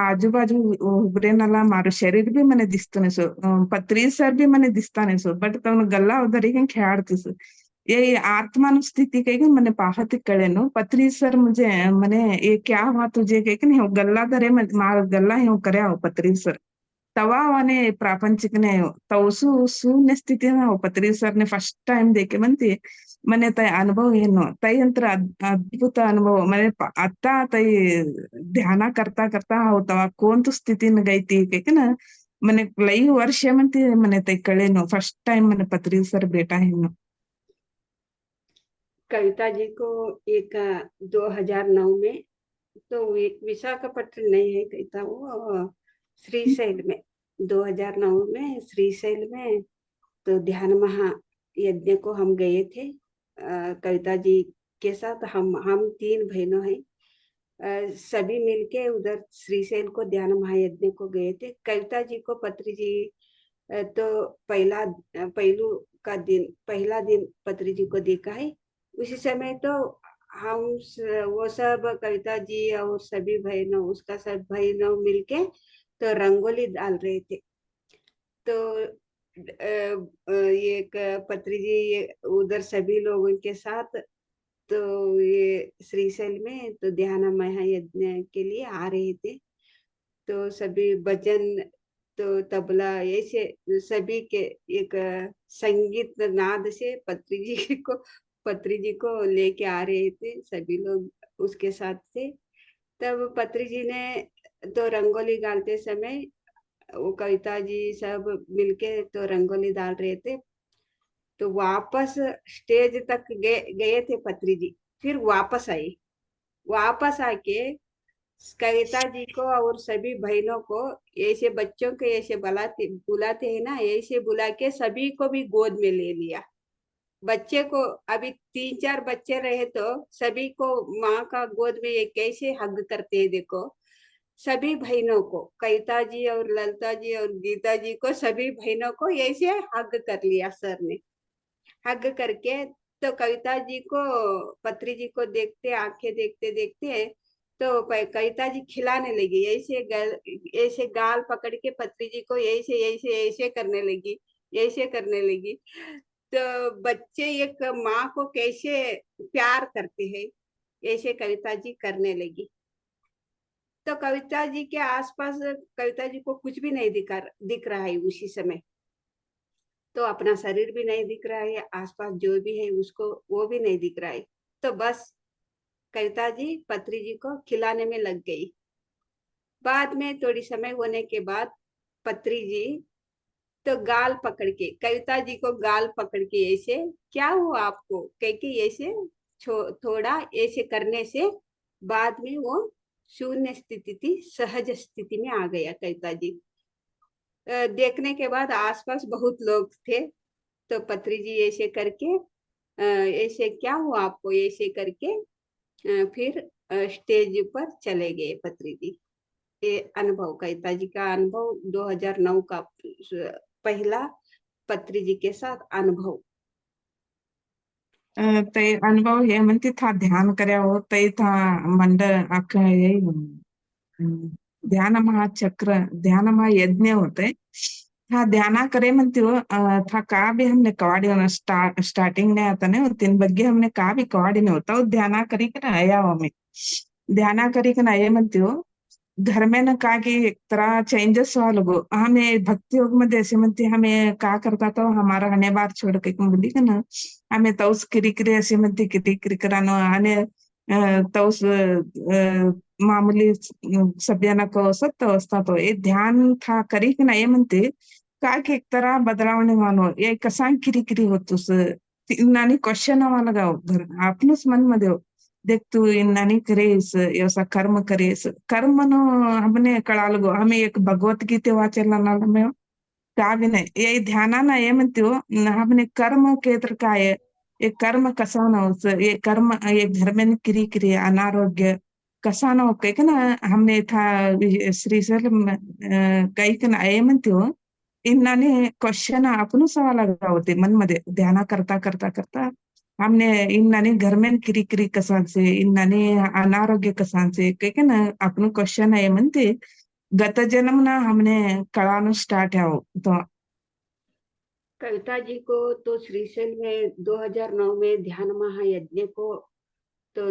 आजू बाजू उबरेनला मारो शरीर भी मने दिस्तने सो पत्री सर भी मने दिस्ताने सो बट तवन गल्ला उधरी के खेळतीस ये आत्मा स्थिति कहीं मैंने पाहती कड़े नो पत्री सर मुझे मने ये क्या हुआ तुझे कहीं नहीं हो गल्ला धरे मार गल्ला ही हो करे हो पत्री सर तवा वाने प्रापंचिक ने तवसु शून्य स्थिति में हो पत्री सर ने फर्स्ट टाइम देखे मनती मने तय अनुभव ಏನು तय अद्भुत अनुभव मने आता तय ध्याना करता करता होता कोण तो स्थिति न गई थी के ना मने लई वर्ष मनती मने तय कळे नो फर्स्ट टाइम मने पत्री सर बेटा है नो कविता जी को एक 2009 में तो विशाखापट्टनम नहीं है कविता, वो श्रीशैल में 2009 में श्रीशैल में तो ध्यान महायज्ञ को हम गए थे। कविता जी के साथ हम तीन बहनों हैं। सभी मिलके उधर श्रीशैल को ध्यान महायज्ञ को गए थे। कविता जी को पत्री जी तो पहला दिन पत्री जी को देखा है। उसी समय तो वो सब कविता जी और सभी बहनों उसका सब बहनों मिलके तो रंगोली डाल रहे थे। तो ये पत्री जी उधर सभी लोगों के साथ तो ये श्रीशैल में तो ध्यान महायज्ञ के लिए आ रहे थे। तो सभी भजन तो तबला ऐसे सभी के एक संगीत नाद से पत्री जी को लेके आ रहे थे सभी लोग उसके साथ थे। तब पत्री जी ने तो रंगोली डालते समय वो कविता जी सब मिलके तो रंगोली डाल रहे थे। तो वापस स्टेज तक गए थे पत्री जी, फिर वापस आई। वापस आके कविता जी को और सभी बहनों को ऐसे बच्चों के ऐसे बुलाते हैं ना, ऐसे बुला के सभी को भी गोद में ले लिया। बच्चे को अभी 3-4 बच्चे रहे तो सभी को माँ का गोद में ये कैसे हग करते हैं देखो। सभी बहनों को कविता जी और ललिता जी और गीता जी को सभी बहनों को ऐसे हग कर लिया सर ने। हग करके तो कविता जी को पत्री जी को देखते आंखें देखते देखते तो कविता जी खिलाने लगी। ऐसे गाल पकड़ के पत्री जी को ऐसे ऐसे ऐसे करने लगी। तो बच्चे एक माँ को कैसे प्यार करते हैं ऐसे कविता जी करने लगी। तो कविता जी के आसपास कविता जी को कुछ भी नहीं दिख रहा है उसी समय। तो अपना शरीर भी नहीं दिख रहा है, आसपास जो भी है उसको वो भी नहीं दिख रहा है। तो बस कविता जी पत्री जी को खिलाने में लग गई। बाद में थोड़ी समय होने के बाद पत्री जी तो गाल पकड़ के, कविता जी को गाल पकड़ के ऐसे, क्या हुआ आपको कह के ऐसे थोड़ा ऐसे करने से बाद में वो शून्य स्थिति थी, सहज स्थिति में आ गया कविता जी। देखने के बाद आसपास बहुत लोग थे, तो पत्री जी ऐसे करके ऐसे, क्या हुआ आपको ऐसे करके फिर स्टेज पर चले गए पत्री जी। ये अनुभव, कविता जी का अनुभव 2009 का पहला पत्री जी के साथ अनुभव। ते अनुभव हे म्हणते था ध्यान કર્યા ते था मंडळ अख्खं हे ध्यान महाचक्र ध्यान महायज्ञ होते था ध्याना करे म्हणते हो था का भी हमने कवाड़ी होना स्टार्टिंग ने आता ने तीन बग्गे हमने का भी कवाड़ी नहीं होता ध्याना करी के ना आया हमें ध्याना करी के ना आये म्हणते हो घर में ना का कि एक तरह चेंजेस हुआ लोगो हमें भक्ति योग में जैसे म्हणते हमें का करता तो हमारा हने बार छोड़ के बोली का ना हमें तौस किरी किरी ऐसे म्हणते किरी किरी करानो आने तौस मामूली सभ्याना को सत्य अवस्था तो ये ध्यान था करी कि ना ये म्हणते का कि एक तरह बदलावणे मानो ये कसा किरी किरी होतोस नानी क्वेश्चन वाला गाव घर आपणच मन मध्ये हो देख तू इन्नानी करेस ऐसा कर्म करेस कर्म नो हमने कळाल गो हमें एक भगवत गीते वाचेला ना में का भी नहीं ये ध्याना ना ये म्हणते हो हमने कर्म के तर काय ये कर्म कसा ना ये कर्म ये घर में किरी किरी अनारोग्य कसा ना कहीं ना हमने था श्रीशैल काही का ना ये म्हणते हो इन्नाने क्वेश्चन आपण सवाल होते मन मध्ये ध्याना करता करता करता हमने इन्नाने घर में किरी किरी कसांचे इन्नाने अनारोग्य कसांचे कहीं ना आपण क्वेश्चन आहे म्हणते गत जन्म ना हमने कळानो स्टार्ट है तो कविता जी को तो श्रीशैल में 2009 में ध्यान महायज्ञ को तो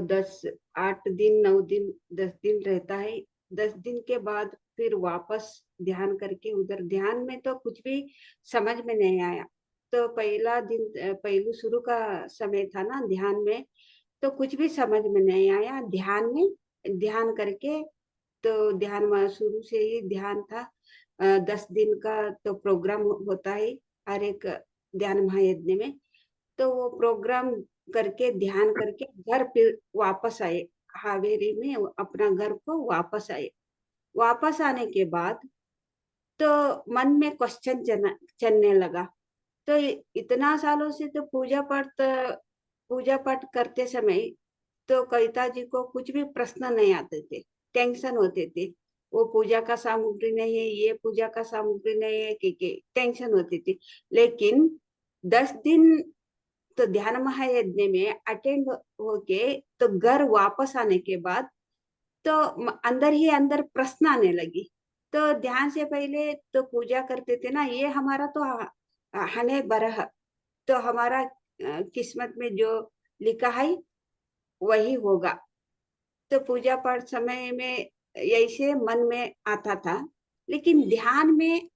8 दिन 9 दिन 10 दिन रहता है। 10 दिन के बाद फिर वापस ध्यान करके, उधर ध्यान में तो कुछ भी समझ में नहीं आया। तो पहला दिन पहलू शुरू का समय था ना ध्यान में, तो कुछ भी समझ में नहीं आया। ध्यान में ध्यान करके, तो ध्यान में शुरू से ही ध्यान था। 10 दिन का तो प्रोग्राम होता है हर एक ध्यान महायज्ञ में। तो वो प्रोग्राम करके ध्यान करके घर फिर वापस आए, हावेरी में अपना घर को वापस आए। वापस आने के बाद तो मन में क्वेश्चन चलने लगा। तो इतना सालों से तो पूजा पाठ करते समय तो कविता जी को कुछ भी प्रश्न नहीं आते थे, टेंशन होते थे। वो पूजा का सामग्री नहीं है, ये पूजा का सामग्री नहीं है कि टेंशन होती थी। लेकिन 10 दिन तो ध्यान महायज्ञ में अटेंड होके तो घर वापस आने के बाद तो अंदर ही अंदर प्रश्न आने लगी। तो ध्यान से पहले तो पूजा करते थे ना, ये हमारा तो हने बरह, तो हमारा किस्मत में जो लिखा है वही होगा। तो पूजा पाठ समय में ऐसे मन में आता था। लेकिन ध्यान में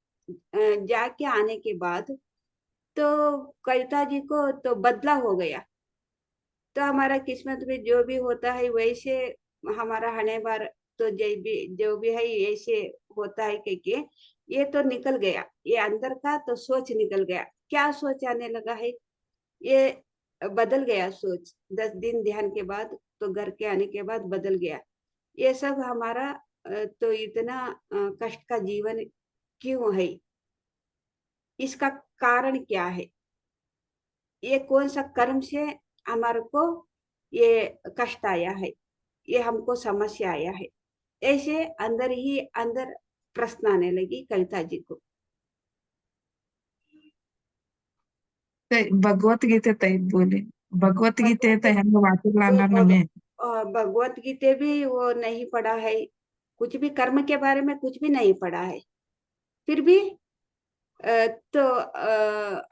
जाके आने के बाद तो कविता जी को तो बदला हो गया। तो हमारा किस्मत में जो भी होता है वैसे हमारा हने बार तो जो भी है ऐसे होता है कि ये तो निकल गया, ये अंदर का तो सोच निकल गया। क्या सोच आने लगा है, ये बदल गया सोच। 10 दिन ध्यान के बाद तो घर के आने के बाद बदल गया। ये सब हमारा तो इतना कष्ट का जीवन क्यों है, इसका कारण क्या है, ये कौन सा कर्म से हमारे को ये कष्ट आया है, ये हमको समस्या आया है। ऐसे अंदर ही अंदर प्रश्न आने लगी कविता जी को। ते भगवत गीते तई बोले भगवत गीते भगवत ते हम वाचला वो ना नमे भगवत गीता भी वो नहीं पढ़ा है, कुछ भी कर्म के बारे में कुछ भी नहीं पढ़ा है। फिर भी तो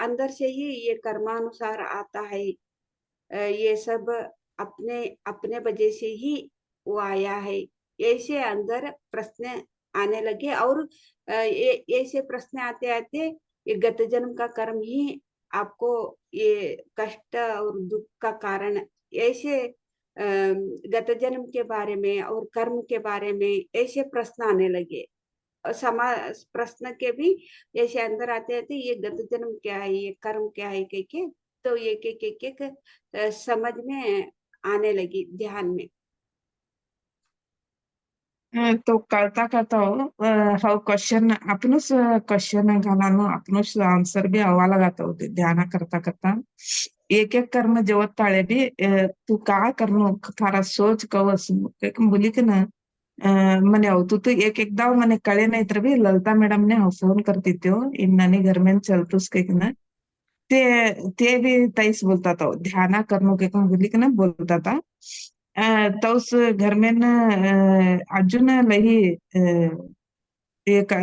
अंदर से ही ये कर्मानुसार आता है। ये सब अपने अपने वजह से ही वो आया है, ऐसे अंदर प्रश्न आने लगे। और ये ऐसे प्रश्न आते आते ये गत जन्म का कर्म ही आपको ये कष्ट और दुख का कारण ऐसे गत जन्म के बारे में और कर्म के बारे में ऐसे प्रश्न आने लगे। और प्रश्न के भी ऐसे अंदर आते आते ये गत जन्म क्या है, ये कर्म क्या है कह के, तो एक एक एक एक समझ में आने लगी ध्यान में। तो करता करता हाव क्वेश्चन आपणच क्वेश्चन घालानो आपणच आन्सर बी हवा लगाता होते ध्यान करता करता एक एक कर्म जवत ताळे बी तू का करनो थारा सोच कवस बोली के ना मने हो तू एक एक दाव मने कळे नहीं तर भी ललिता मैडम ने फोन करती थी इन ननी घर में चलतुस के ना ते ते भी तईस बोलता था ध्याना करनो के बोली के ना बोलता था तो उस घर में ना अजून लही एक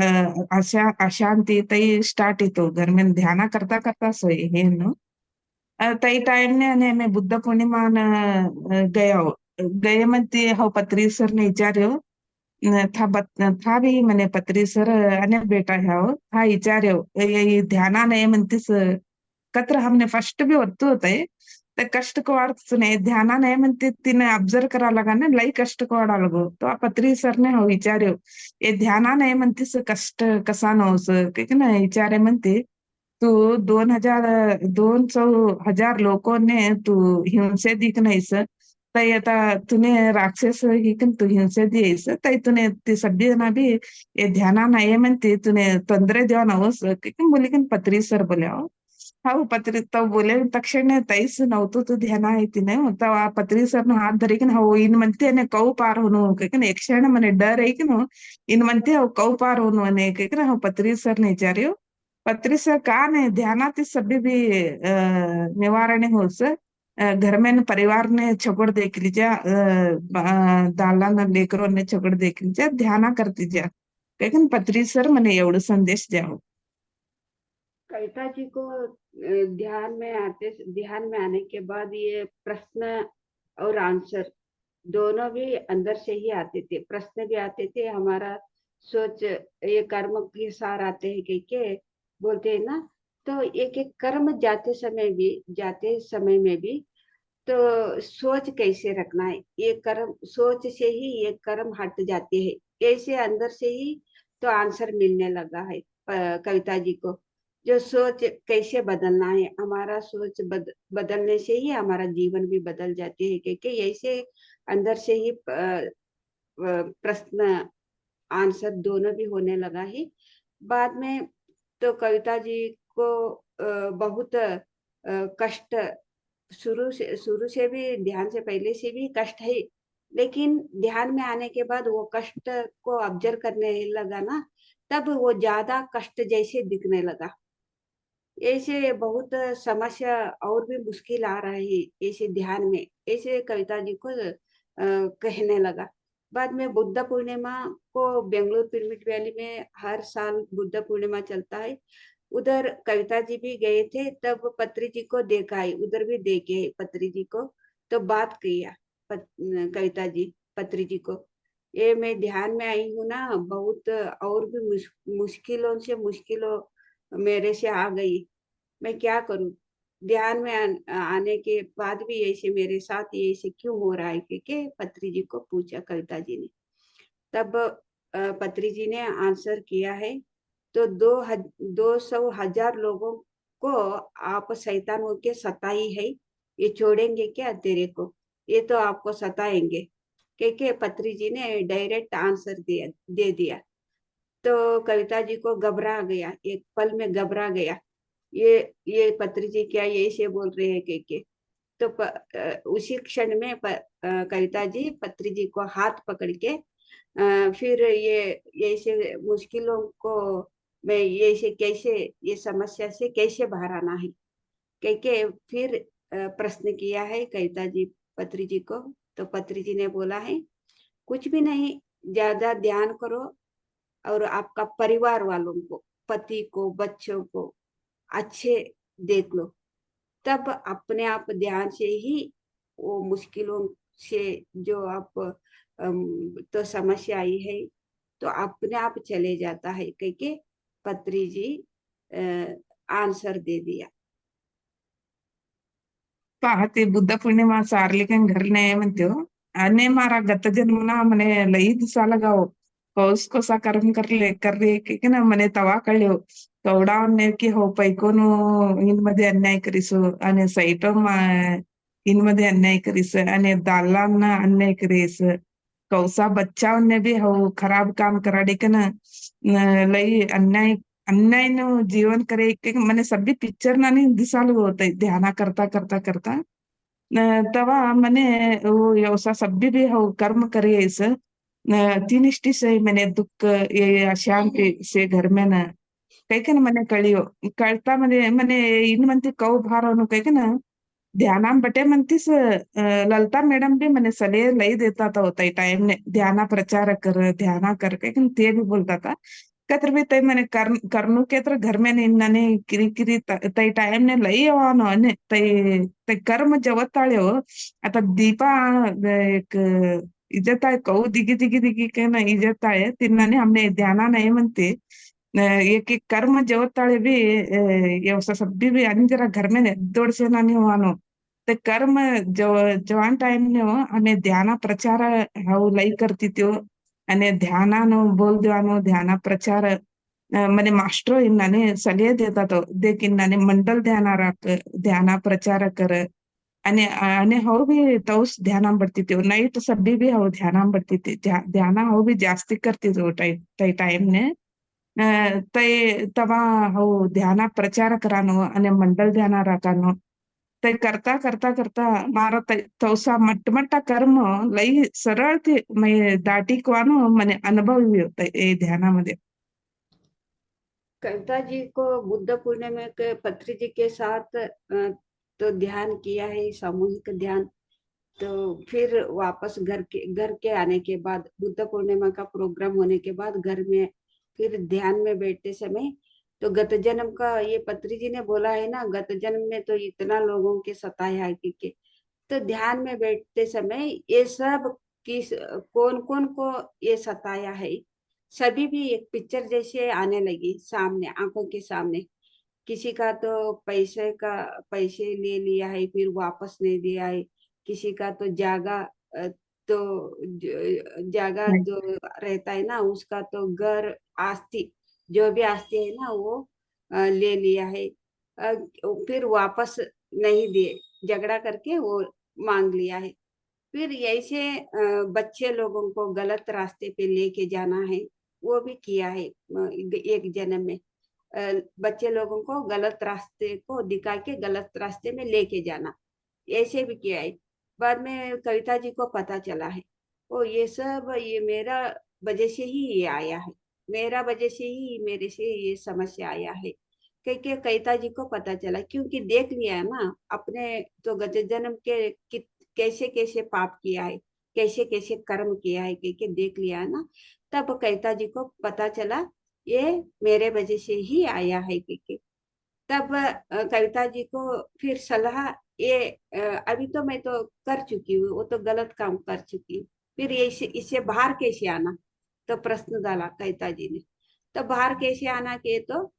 अशांति तई स्टार्ट इतो घर में ध्याना करता करता सोई है नो तई टाइम ने ने मैं बुद्ध पूर्णिमा न गया हो गए मते हो पत्री सर ने विचार्यो था भी मने पत्री सर अने बेटा है हो था विचार्यो ये ध्याना नहीं म्हणतीस कत्र हमने फर्स्ट भी होतो होते ते कष्ट को अर्थ सुने ध्याना नहीं म्हणते तिने ऑब्जर्व करा लगा ना लई कष्ट को वाडा लगो तो आ पत्री सर ने हो विचार्यो ये ध्याना नाही म्हणतीस कष्ट कसा नवस के ना विचारे म्हणते तू 2,000 लोगों ने तू हिंसे दिख नाहीस तई आता तूने राक्षस ही कन तू हिंसे दियस तई तूने ते सभी जना भी ये ध्याना नाही म्हणते तूने ತೊಂದರೆ देवा नवस के बोली कन पत्री सर बोले हाउ पत्री तव बोले तक्षण तईस नव्हतो तू ध्यान आयती नाही तव आ पत्री सर न हात धरी हाउ इन म्हणते ने कौ पार होनो के एक क्षण मने डर है कि नो इन म्हणते हाउ कौ पार होनो ने के हाउ पत्री सर ने विचार्यो पत्री सर का ने ध्यानात सभी भी निवारणे होस घर में न परिवार ने छगड़ देख लीजा दाला न लेकरो ने छगड़ देख लीजा ध्याना करती जा लेकिन पत्री सर मने एवढं संदेश द्यावं कविता जी को ध्यान में आने के बाद ये प्रश्न और आंसर दोनों भी अंदर से ही आते थे। प्रश्न भी आते थे, हमारा सोच ये कर्म के सार आते हैं के बोलते हैं ना। तो एक एक कर्म जाते समय में भी तो सोच कैसे रखना है, ये कर्म सोच से ही ये कर्म हट जाते हैं, ऐसे अंदर से ही तो आंसर मिलने लगा है कविता जी को। जो सोच कैसे बदलना है, हमारा सोच बदलने से ही हमारा जीवन भी बदल जाते हैं क्योंकि ऐसे अंदर से ही प्रश्न आंसर दोनों भी होने लगा है। बाद में तो कविता जी को बहुत कष्ट शुरू से भी, ध्यान से पहले से भी कष्ट है, लेकिन ध्यान में आने के बाद वो कष्ट को ऑब्जर्व करने लगा ना, तब वो ज्यादा कष्ट जैसे दिखने लगा। ऐसे बहुत समस्या और भी मुश्किल आ रहा है ऐसे ध्यान में, ऐसे कविता जी को कहने लगा। बाद में बुद्ध पूर्णिमा को बेंगलुरु पिरामिड वैली में हर साल बुद्ध पूर्णिमा चलता है, उधर कविता जी भी गए थे, तब पत्री जी को देखा है, उधर भी देखे पत्री जी को, तो बात किया कविता जी पत्री जी को, ये मैं ध्यान में आई हूँ ना, बहुत और भी मुश्किलों से मुश्किलों मेरे से आ गई, मैं क्या करूं। ध्यान में आने के बाद भी ऐसे मेरे साथ ये ऐसे क्यों हो रहा है क्योंकि पत्री जी को पूछा कविता जी ने, तब पत्री जी ने आंसर किया है। तो 200,000 लोगों को आप शैतान होके सताई है, ये छोड़ेंगे क्या तेरे को, ये तो आपको सताएंगे, क्योंकि पत्री जी ने डायरेक्ट आंसर दे दिया। तो कविता जी को घबरा गया, एक पल में घबरा गया, ये पत्री जी क्या ये ऐसे बोल रहे हैं के। तो उसी क्षण में कविता जी पत्री जी को हाथ पकड़ के फिर ये ऐसे मुश्किलों को मैं ये से कैसे, ये समस्या से कैसे बाहर आना है क्योंकि फिर प्रश्न किया है कविता जी पत्री जी को। तो पत्री जी ने बोला है कुछ भी नहीं, ज्यादा ध्यान करो और आपका परिवार वालों को, पति को, बच्चों को अच्छे देख लो, तब अपने आप ध्यान से ही वो मुश्किलों से जो आप तो समस्या आई है तो अपने आप चले जाता है क्योंकि पत्री जी आंसर दे दिया। पहा ते बुद्ध पौर्णिमा सार्लिकन घरने म्हणतो आणि मारा गत जन्मना मने लई दिसाला गाव पाऊस कसा करले की ना मने तवा कळ्यो कवडावने की हो पैकोनु इन मध्ये अन्याय करीसो आणि सैट इन मध्ये अन्याय करीस आणि दालांना अन्याय करीस कौसा बच्चावने भी हो खराब काम कराडे के ना लई अन्याय अन्याय नो जीवन करे एक मने सभी पिक्चर ना नहीं दिसाल होते ध्याना करता करता करता तवा मने वो व्यवसा सभी भी हो कर्म करे ऐसे तीन इष्टि से मैंने दुख ये अशांति से घर में न ಕೈಕನ ಮನೆ ಕಳಿಯೋ ಕಳ್ತಾ ಮನೆ ಇನ್ ಮಂತಿ ಕೌ ಭಾರನು ಕೈಕನ ध्याना बटे म्हणतीस ललता मैडम भी मैंने सलाह लई देता था होता टाइम ने ध्याना प्रचार कर ध्याना कर के ते भी बोलता था कतर भी तय मैंने करनु के तर घर में निन्नाने किरी किरी तय टाइम ने लई आवानो ने तय तय कर्म जवताळे हो आता दीपा एक इज्जत आहे कऊ दिगी दिगी दिगी के ना इज्जत आहे तिन्नाने हमने ध्याना नहीं म्हणते एक एक कर्म जवताळे भी व्यवसा सब्बी भी आणि जरा घर में दौड़ से नानी हुआनो ते कर्म जवान टाइम ने हमें ध्याना प्रचार हाउ लई करती त्यो અને ಧ್ಯಾನನು બોલ દેવાનો ಧ್ಯಾನ ಪ್ರಚಾರ મને માસ્ટરો ઇનાને સલાહ દેતા તો દેખીન નાને મંડળ ಧ್ಯಾನ ಪ್ರಚಾರ कर અને અને ಹೌ भी तौस ಧ್ಯಾನ ಬರ್ತಿತ್ತು ನೈಟ್ ಸಬ್ಬಿ भी ಹೌ ಧ್ಯಾನ ಬರ್ತಿತ್ತು ಧ್ಯಾನ ಹೌ भी ಜಾಸ್ತಿ करತಿದ್ರು टाइम ने तै तवा हो ध्याना प्रचार करानो અને મંડળ ಧ್ಯಾನ રાખાનો ते करता करता करता मारा तौसा मट्टा कर्म लई सरळ ते दाटिकवानो मने अनुभव होता ये ध्यानामध्ये कविता जी को बुद्ध पूर्णिमा के पत्री जी के साथ तो ध्यान किया है सामूहिक ध्यान। तो फिर वापस घर के आने के बाद बुद्ध पूर्णिमा का प्रोग्राम होने के बाद घर में फिर ध्यान में बैठते समय तो गत जन्म का ये पत्री जी ने बोला है ना, गत जन्म में तो इतना लोगों के सताया है कि तो ध्यान में बैठते समय ये सब किस कौन कौन को ये सताया है सभी भी एक पिक्चर जैसे आने लगी सामने आंखों के सामने। किसी का तो पैसे ले लिया है फिर वापस नहीं दिया है, किसी का तो जागा जो रहता है ना उसका तो घर आस्ती जो भी आस्ती है ना वो ले लिया है, फिर वापस नहीं दिए, झगड़ा करके वो मांग लिया है। फिर ऐसे बच्चे लोगों को गलत रास्ते पे लेके जाना है वो भी किया है एक जन्म में। बच्चे लोगों को गलत रास्ते को दिखा के गलत रास्ते में लेके जाना ऐसे भी किया है। बाद में कविता जी को पता चला है ओ ये सब ये मेरा वजह से ही ये आया है, मेरा वजह से ही मेरे से ये समस्या आया है क्योंकि कविता जी को पता चला क्योंकि देख लिया है ना अपने तो गत जन्म के कैसे कैसे पाप किया है, कैसे कैसे कर्म किया है क्योंकि देख लिया है ना। तब कविता जी को पता चला ये मेरे वजह से ही आया है क्योंकि तब कविता जी को फिर सलाह ये अभी तो मैं तो कर चुकी हूँ वो तो गलत काम कर चुकी हूँ, फिर ये इससे बाहर कैसे आना, तो प्रश्न डाला कविता जी ने। तो बाहर कैसे आना के तो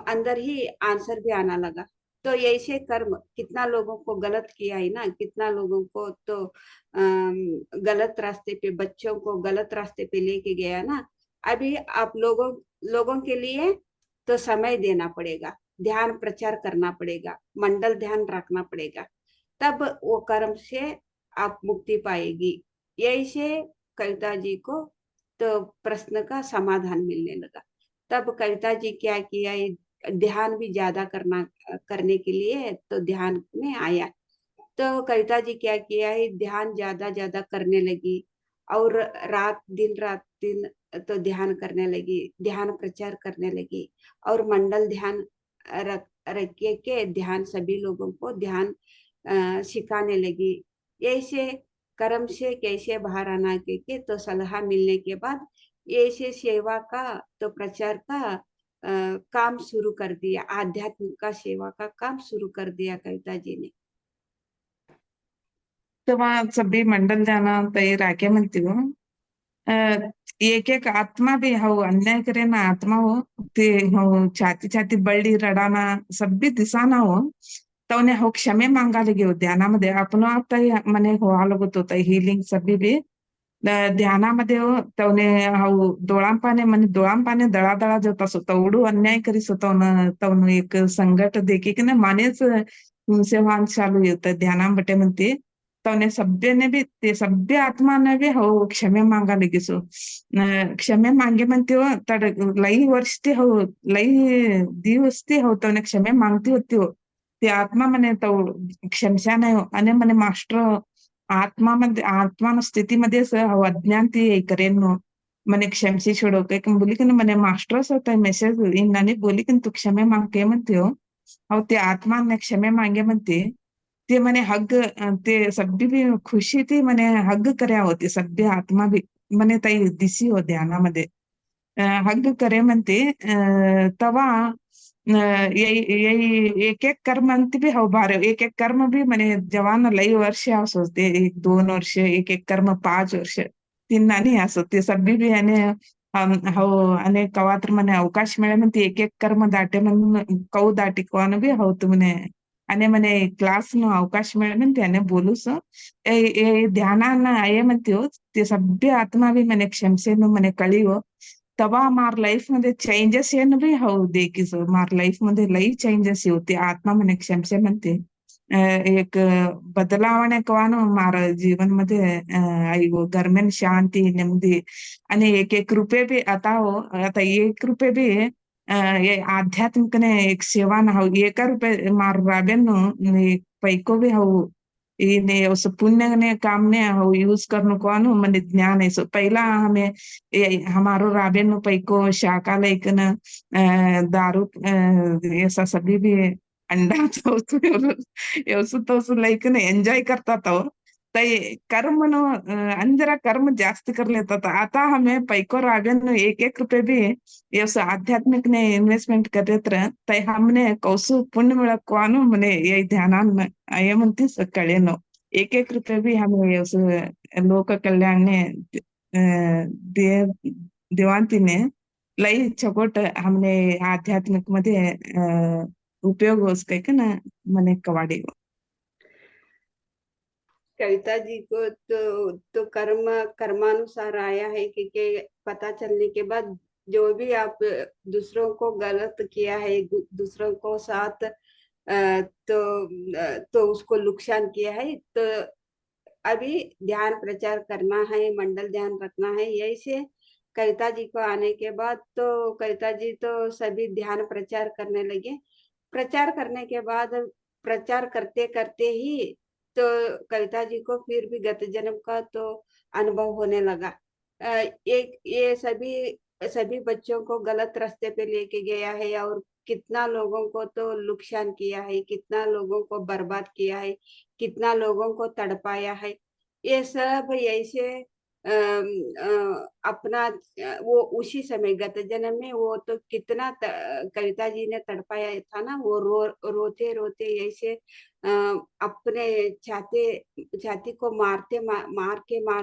अंदर ही आंसर भी आना लगा। तो ऐसे कर्म कितना लोगों को गलत किया है ना, कितना लोगों को तो गलत रास्ते पे बच्चों को गलत रास्ते पे लेके गया ना। अभी आप लोगों के लिए तो समय देना पड़ेगा, ध्यान प्रचार करना पड़ेगा, मंडल ध्यान रखना पड़ेगा, तब वो कर्म से आप मुक्ति पाएगी। यही से कविता जी को तो प्रश्न का समाधान मिलने लगा। तब कविता जी क्या किया, ध्यान भी ज्यादा करने के लिए तो ध्यान में आया। तो कविता जी क्या किया है ध्यान ज्यादा ज्यादा करने लगी और रात दिन तो ध्यान करने लगी, ध्यान प्रचार करने लगी और मंडल ध्यान रख के ध्यान सभी लोगों को ध्यान सिखाने लगी। ऐसे कर्म से कैसे बाहर आना के तो सलाह मिलने के बाद ऐसे सेवा का तो प्रचार का काम शुरू कर दिया, आध्यात्म का सेवा का काम शुरू कर दिया कविता जी ने। तेव्हा सभी मंडल ध्यान तय राखे म्हणते एक एक आत्मा भी हो अन्याय करे ना आत्मा हो ते हो छाती छाती बळी रडाना सभी दिसाना हो तवने हो क्षमे मागायला घेऊ ध्यानामध्ये आपण आता मने हो आलोगत होता हिलिंग सभी भी ಧ್ಯಾನमध्ये ತವನೆ ಅವು ದೊಳಾಂಪಾನೆ ಮನೆ ದೊಳಾಂಪಾನೆ ದಳ ದಳ ಜೊता तवडू अन्याय करीत तवन एक संकट देखी कि मानेच हिंसेवान चालू येतं ध्यानांबटे म्हणते तवने सभ्यने बी ते सभ्य आत्माने बी हो क्षमे मागा लगिसो क्षमे मागे म्हणते हो तड लई वर्ष ते हो लई दिवस ते हो तवने क्षमे मागती होती हो ते आत्मा मने तव क्षमशा नाही हो आणि मने मास्टर आत्मा स्थितीमध्येच अज्ञान ती करेन मने क्षमसी छोड़ो के बोली कि मने मास्टर होता है मेसेज इन्नाने बोली कि तू क्षमे मांगते म्हणते हो अहो ते आत्मा ने क्षमे मांगे म्हणते ते मने हग ते सभ्य भी खुशी ती मने हग कर्या होती सभ्य आत्मा भी मने ताई दिसी हो ध्यानामध्ये हग करे म्हणते तवा एक एक कर्म अंत भी हो बारे एक एक कर्म भी मने जवान लई वर्ष सोचते 1-2 वर्ष एक एक कर्म 5 वर्ष तीन नाही असं ते सभ्य भी याने हो आणि कवात्र मने अवकाश मिळे म्हणते एक एक कर्म दाटे म्हणून कौ दाटी कोण भी हो तुमने आणि मने क्लास नो अवकाश मिळे म्हणते याने बोलूस ध्यानान आहे म्हणते हो ते सभ्य आत्मा भी मने क्षमसेनु मने कळीव तेव्हा मार लाईफ मध्ये चेंजेस येणं बी हो देखीच मार लाईफ मध्ये लई चेंजेस होते आत्मा म्हणे क्षमसे म्हणते एक ಬದಲಾವಣೆ ಕವಾನು ಮಾರ जीवन मध्ये आईगो दरम्यान शांती नेಮ್ಮदी आणि एक रुपये बी आता 1 रुपये बी आध्यात्मिकने एक सेवा ना हो 1 रुपये मार राबेनो पैको बी हो इने उस पुण्य ने काम ने हो यूज करने को अनु मन ज्ञान है सो पहला हमें हमारो राबेन पैको शाका लेकिन दारू ऐसा सभी भी अंडा तो लेकिन एंजॉय करता तो तई कर्म नो अंजरा कर्म जास्त कर लेता था आता हमें पैको राबेन 1-1 रुपये भी ये आध्यात्मिक ने इन्वेस्टमेंट कर रहे तई हमने कौसु पुण्य मिळकवानु मने ये ध्यानान ये म्हणती कळेनो 1-1 रुपये भी हमें उस लोक कल्याण ने दे देवांतीने लई छकोट हमने आध्यात्मिक मध्ये उपयोग होस काय का ना मने कवाडी कविता जी को तो कर्मानुसार आया है कि पता चलने के बाद जो भी आप दूसरों को गलत किया है दूसरों को साथ तो उसको नुकसान किया है तो अभी ध्यान प्रचार करना है मंडल ध्यान रखना है यही से कविता जी को आने के बाद तो कविता जी तो सभी ध्यान प्रचार करने लगे प्रचार करने के बाद प्रचार करते करते ही तो कविता जी को फिर भी गत जन्म का तो अनुभव होने लगा एक ये सभी बच्चों को गलत रास्ते पे लेके गया है और कितना लोगों को तो नुकसान किया है कितना लोगों को बर्बाद किया है कितना लोगों को तड़पाया है ये सब ऐसे अपना वो उसी समय गत जन्म में वो तो कितना कविता जी ने तड़पाया था ना वो रोते रोते ऐसे अपने छाती को मार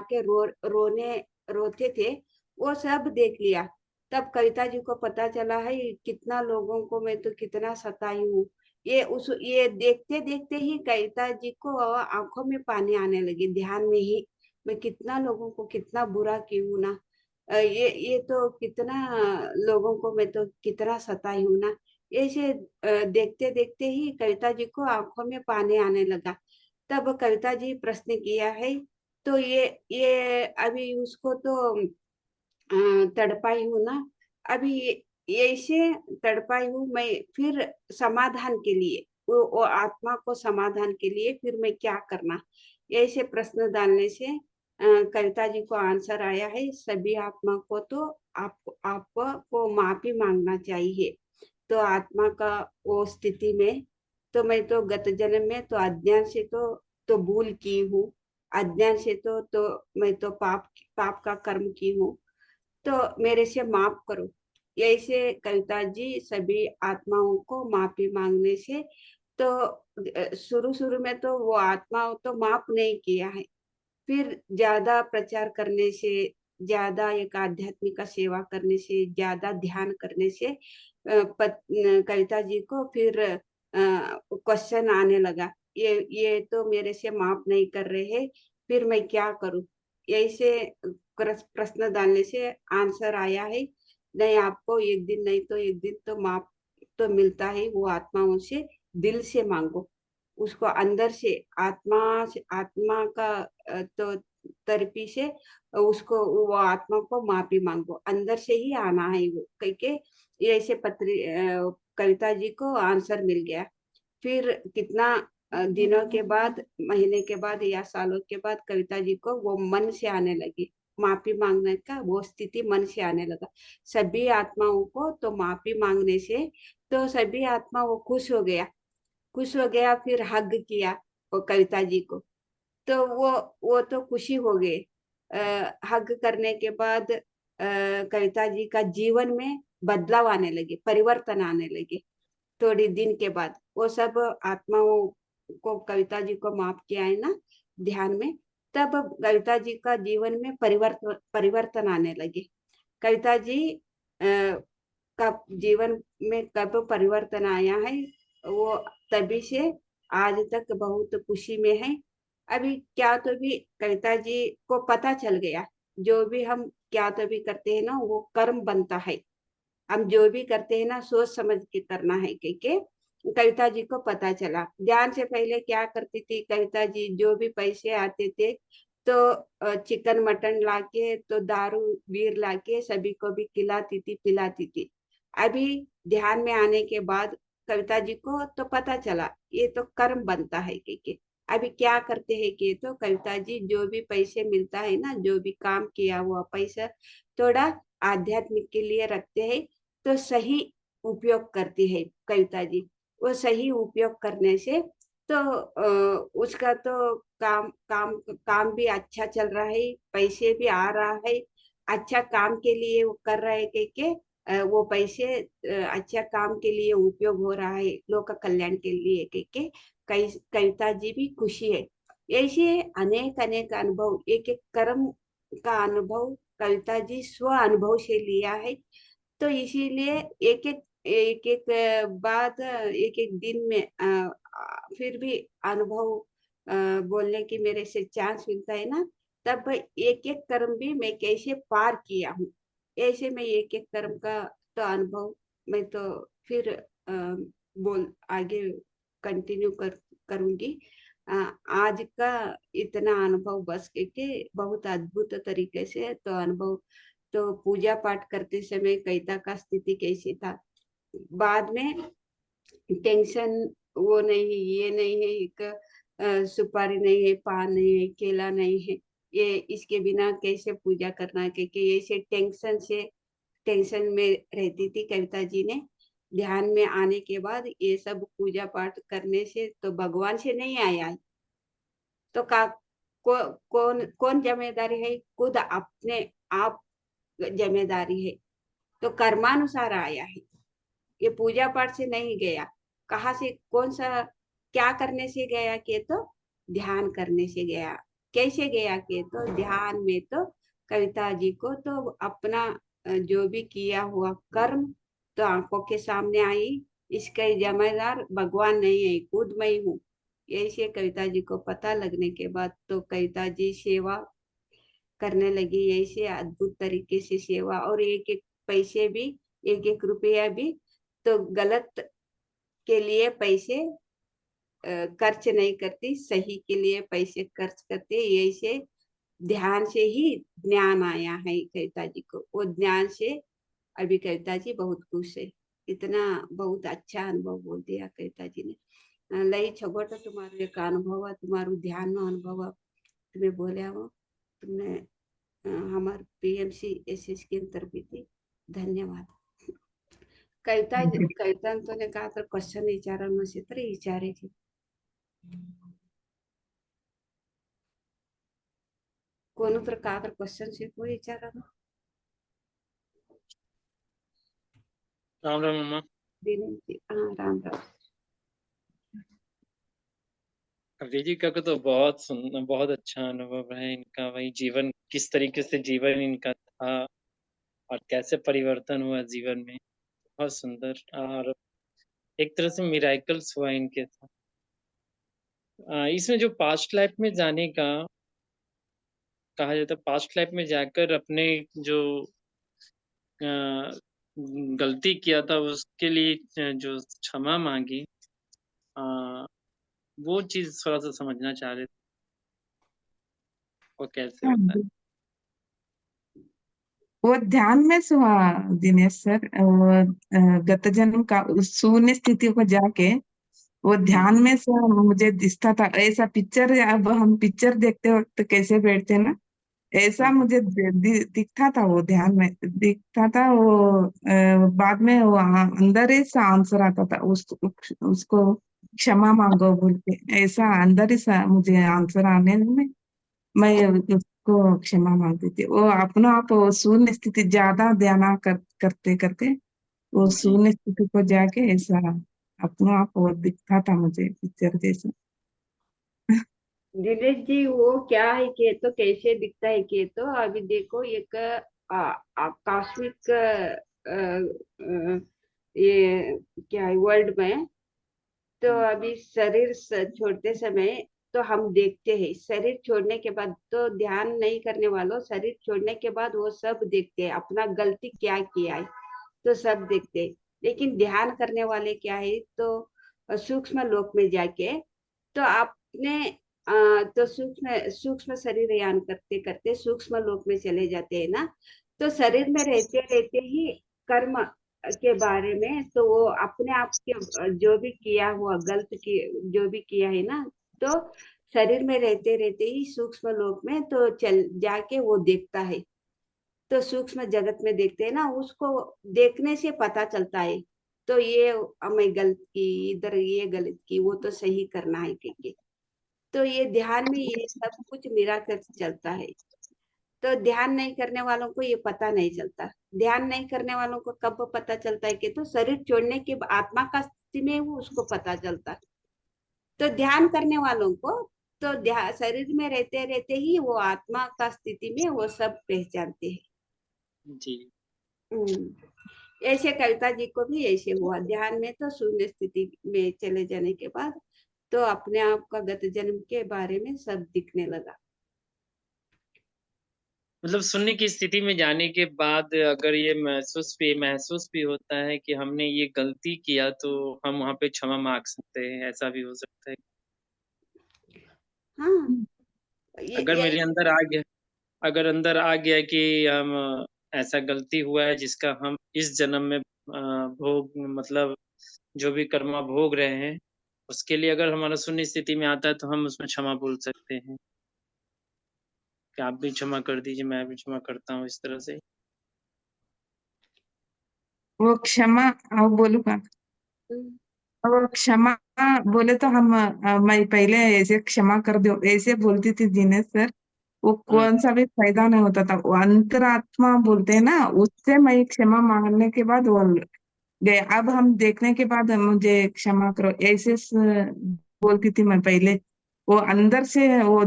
के रोने रोते थे वो सब देख लिया तब कविता जी को पता चला है कितना लोगों को मैं तो कितना सताई हूँ ये देखते देखते ही कविता जी को आंखों में पानी आने लगे ध्यान में ही मैं कितना लोगों को कितना बुरा की हूँ ना ये तो कितना लोगों को मैं तो कितना सताई हूँ ना ऐसे देखते देखते ही कविता जी को आंखों में पानी आने लगा तब कविता जी प्रश्न किया है तो ये अभी उसको तो तड़पाई हूँ ना अभी ऐसे तड़पाई हूँ मैं फिर समाधान के लिए वो आत्मा को समाधान के लिए फिर मैं क्या करना ऐसे प्रश्न डालने से कविता जी को आंसर आया है सभी आत्मा को तो आपको माफी मांगना चाहिए तो आत्मा का वो स्थिति में तो मैं तो गत जन्म में तो अज्ञान से तो भूल की हूँ अज्ञान से तो मैं तो पाप का कर्म की हूँ तो मेरे से माफ करो ऐसे कविता जी सभी आत्माओं को माफी मांगने से तो शुरू शुरू में तो वो आत्माओं तो माफ नहीं किया है फिर ज्यादा प्रचार करने से ज्यादा एक आध्यात्मिक का सेवा करने से ज्यादा ध्यान करने से कविता जी को फिर क्वेश्चन आने लगा, ये तो मेरे से माफ नहीं कर रहे हैं, फिर मैं क्या करूं? ऐसे प्रश्न डालने से आंसर आया है, नहीं आपको एक दिन नहीं तो एक दिन तो माफ तो मिलता है, वो आत्माओं से दिल से मांगो, उसको अंदर से आत्मा का तो तरफी से उसको वो आत्मा को माफी मांगो, अंदर से ही आना है वो कह के ये ऐसे कविता जी को आंसर मिल गया। फिर कितना दिनों के बाद, महीने के बाद या सालों के बाद कविता जी को वो मन से आने लगी, माफी मांगने का वो स्थिति मन से आने लगा। सभी आत्माओं को तो माफी मांगने से तो सभी आत्मा वो खुश हो गया, फिर हग किया वो कविता जी को, तो वो तो खुशी हो गए। हग करने के बाद कविता जी का जीवन में बदलाव आने लगे, परिवर्तन आने लगे। थोड़ी दिन के बाद वो सब आत्माओं को कविता जी को माफ किया है ना ध्यान में, तब कविता जी का जीवन में परिवर्तन आने लगे। कविता जी का जीवन में कब परिवर्तन आया है, वो तभी से आज तक बहुत खुशी में है। अभी क्या तो भी कविता जी को पता चल गया, जो भी हम क्या तो भी करते हैं ना वो कर्म बनता है, हम जो भी करते हैं ना सोच समझ के करना है के कविता जी को पता चला। ध्यान से पहले क्या करती थी कविता जी, जो भी पैसे आते थे तो चिकन मटन लाके तो दारू बीर लाके सभी को भी खिलाती थी पिलाती थी। अभी ध्यान में आने के बाद कविता जी को तो पता चला ये तो कर्म बनता है के अभी क्या करते हैं कि तो कविता जी जो भी पैसे मिलता है ना, जो भी काम किया हुआ पैसा थोड़ा आध्यात्मिक के लिए रखते हैं, तो सही उपयोग करती है कविता जी। वो सही उपयोग करने से तो उसका तो काम भी अच्छा चल रहा है, पैसे भी आ रहा है, अच्छा काम के लिए वो कर रहे हैं के वो पैसे अच्छा काम के लिए उपयोग हो रहा है, लोक कल्याण के लिए के कविता जी भी खुशी है। ऐसे अनेक अनेक अनुभव, एक एक कर्म का अनुभव कविता जी स्व अनुभव से लिया है। तो इसीलिए एक एक बात एक एक दिन में फिर भी अनुभव बोलने की मेरे से चांस मिलता है ना, तब एक एक कर्म भी मैं कैसे पार किया हूँ, ऐसे मैं एक एक कर्म का तो अनुभव मैं तो फिर बोल आगे कंटिन्यू करूंगी। आज का इतना अनुभव बस के बहुत अद्भुत तरीके से तो अनुभव, तो पूजा पाठ करते समय कविता का स्थिति कैसी था, बाद में टेंशन वो नहीं है, ये नहीं है, एक सुपारी नहीं है, पान नहीं है, केला नहीं है, ये इसके बिना कैसे पूजा करना, क्योंकि ऐसे टेंशन में रहती थी कविता जी ने। ध्यान में आने के बाद ये सब पूजा पाठ करने से तो भगवान से नहीं आया है, तो कौन कौन जिम्मेदारी है, खुद अपने आप जिम्मेदारी है, तो कर्मानुसार आया है, ये पूजा पाठ से नहीं गया। कहाँ से कौन सा क्या करने से गया के तो ध्यान करने से गया। कैसे गया के तो ध्यान में तो कविता जी को तो अपना जो भी किया हुआ कर्म तो आंखों के सामने आई, इसका जिम्मेदार भगवान नहीं है, खुद मैं हूँ। ऐसे कविता जी को पता लगने के बाद तो कविता जी सेवा करने लगी, ऐसे अद्भुत तरीके से सेवा, और एक एक पैसे भी, एक एक रुपया भी तो गलत के लिए पैसे खर्च नहीं करती, सही के लिए पैसे खर्च करती है। ऐसे ध्यान से ही ज्ञान आया है कविता जी को, वो ज्ञान से अभी कविता जी बहुत खुश है। इतना बहुत अच्छा अनुभव बोल दिया कविता जी ने। लई छगोट तुम्हारो एक अनुभव, तुम्हारो ध्यान नो अनुभव तुम्हें बोलिया हो, तुमने हमारे पीएमसी एसएस की अंतर्गत धन्यवाद। कविता तो ने कहा तो क्वेश्चन विचारવાનું છે તો વિચારે છે। કોનું તો કાતર ક્વેશ્ચન છે કોઈ વિચારવાનું। राम राम मम्मा। विनंती, हाँ राम राम। अभिजी का तो बहुत अच्छा अनुभव है इनका, वही जीवन किस तरीके से जीवन इनका था और कैसे परिवर्तन हुआ जीवन में, बहुत सुंदर। और एक तरह से मिरेकल्स हुआ इनके साथ। इसमें जो पास्ट लाइफ में जाने का कहा जाता है, पास्ट लाइफ में जाकर अपने जो अ, गलती किया था उसके लिए जो क्षमा माँगी, अ, वो चीज़ थोड़ा-सा समझना चाह रहे थे, वो कैसे हाँ, होता है? वो ध्यान में हुआ दिनेश सर। वो गत जन्म का उस शून्य स्थिति को जाके वो हुँ, ध्यान में से मुझे दिखता था ऐसा पिक्चर। अब हम पिक्चर देखते वक्त कैसे बैठते ना, ऐसा हुँ, मुझे दिखता था। वो ध्यान में दिखता था। वो बाद में वो अंदर ही सा आंसर आता था उसको क्षमा मांगो बोल के। ऐसा अंदर ही सा मुझे आंसर आने में मैं उसको क्षमा मांगती थी। वो अपना आप वो शून्य स्थिति ज्यादा ध्यान करते करते वो जी, शून्य स्थिति को जाके ऐसा अपना आप वो दिखता था मुझे पिक्चर जैसा। दिनेश जी, वो क्या है कि तो कैसे दिखता है कि तो अभी देखो एक आकस्मिक ये क्या है वर्ल्ड में, तो हुँ, अभी शरीर छोड़ते समय तो हम देखते हैं, शरीर छोड़ने के बाद तो ध्यान नहीं करने वालों, शरीर छोड़ने के बाद वो सब देखते हैं अपना गलती क्या किया है, तो सब देखते हैं। लेकिन ध्यान करने वाले क्या है, तो सूक्ष्म लोक में जाके तो आपने तो सूक्ष्म सूक्ष्म शरीर यान करते करते सूक्ष्म लोक में चले जाते हैं ना, तो शरीर में रहते रहते ही कर्म के बारे में तो वो अपने आप के जो भी किया हुआ गलत की जो भी किया है ना, तो शरीर में रहते रहते ही सूक्ष्म लोक में तो चल जाके वो देखता है। तो सूक्ष्म जगत में देखते हैं ना, उसको देखने से पता चलता है। तो ये मैं गलत की, इधर ये गलत की, वो तो सही करना है क्योंकि तो ये ध्यान में ये सब कुछ मिराकल चलता है। तो ध्यान नहीं करने वालों को ये पता नहीं चलता। ध्यान नहीं करने वालों को कब पता चलता है कि तो शरीर छोड़ने के आत्मा का स्थिति में वो उसको पता चलता है। तो ध्यान करने वालों को तो ध्यान शरीर में रहते रहते ही वो आत्मा का स्थिति में वो सब पहचानते हैं। जी। ऐसे कविता जी को भी ऐसे हुआ, ध्यान में तो शून्य स्थिति में चले जाने के बाद तो अपने आप का गत जन्म के बारे में सब दिखने लगा। मतलब सुनने की स्थिति में जाने के बाद अगर ये महसूस भी होता है कि हमने ये गलती किया तो हम वहाँ पे क्षमा माँग सकते हैं, ऐसा भी हो सकता है। हाँ, अगर ये मेरे अंदर आ गया अगर अंदर आ गया कि हम ऐसा गलती हुआ है जिसका हम इस जन्म में भोग मतलब जो भी कर्मा भोग रहे हैं, उसके लिए अगर हमारा शून्य स्थिति में आता है तो हम उसमें क्षमा बोल सकते हैं, कि आप भी क्षमा कर दीजिए, मैं भी क्षमा करता हूँ, इस तरह से। वो क्षमा बोलू का? हम्म, वो क्षमा बोले तो हम मैं पहले ऐसे क्षमा कर दो ऐसे बोलती थी दिनेश सर। वो हुँ, कौन सा भी फायदा नहीं होता था। वो अंतरात्मा बोलते हैं ना, उससे मैं क्षमा मांगने के बाद वो गए। अब हम देखने के बाद मुझे क्षमा करो ऐसे बोलती थी मैं पहले। वो अंदर से वो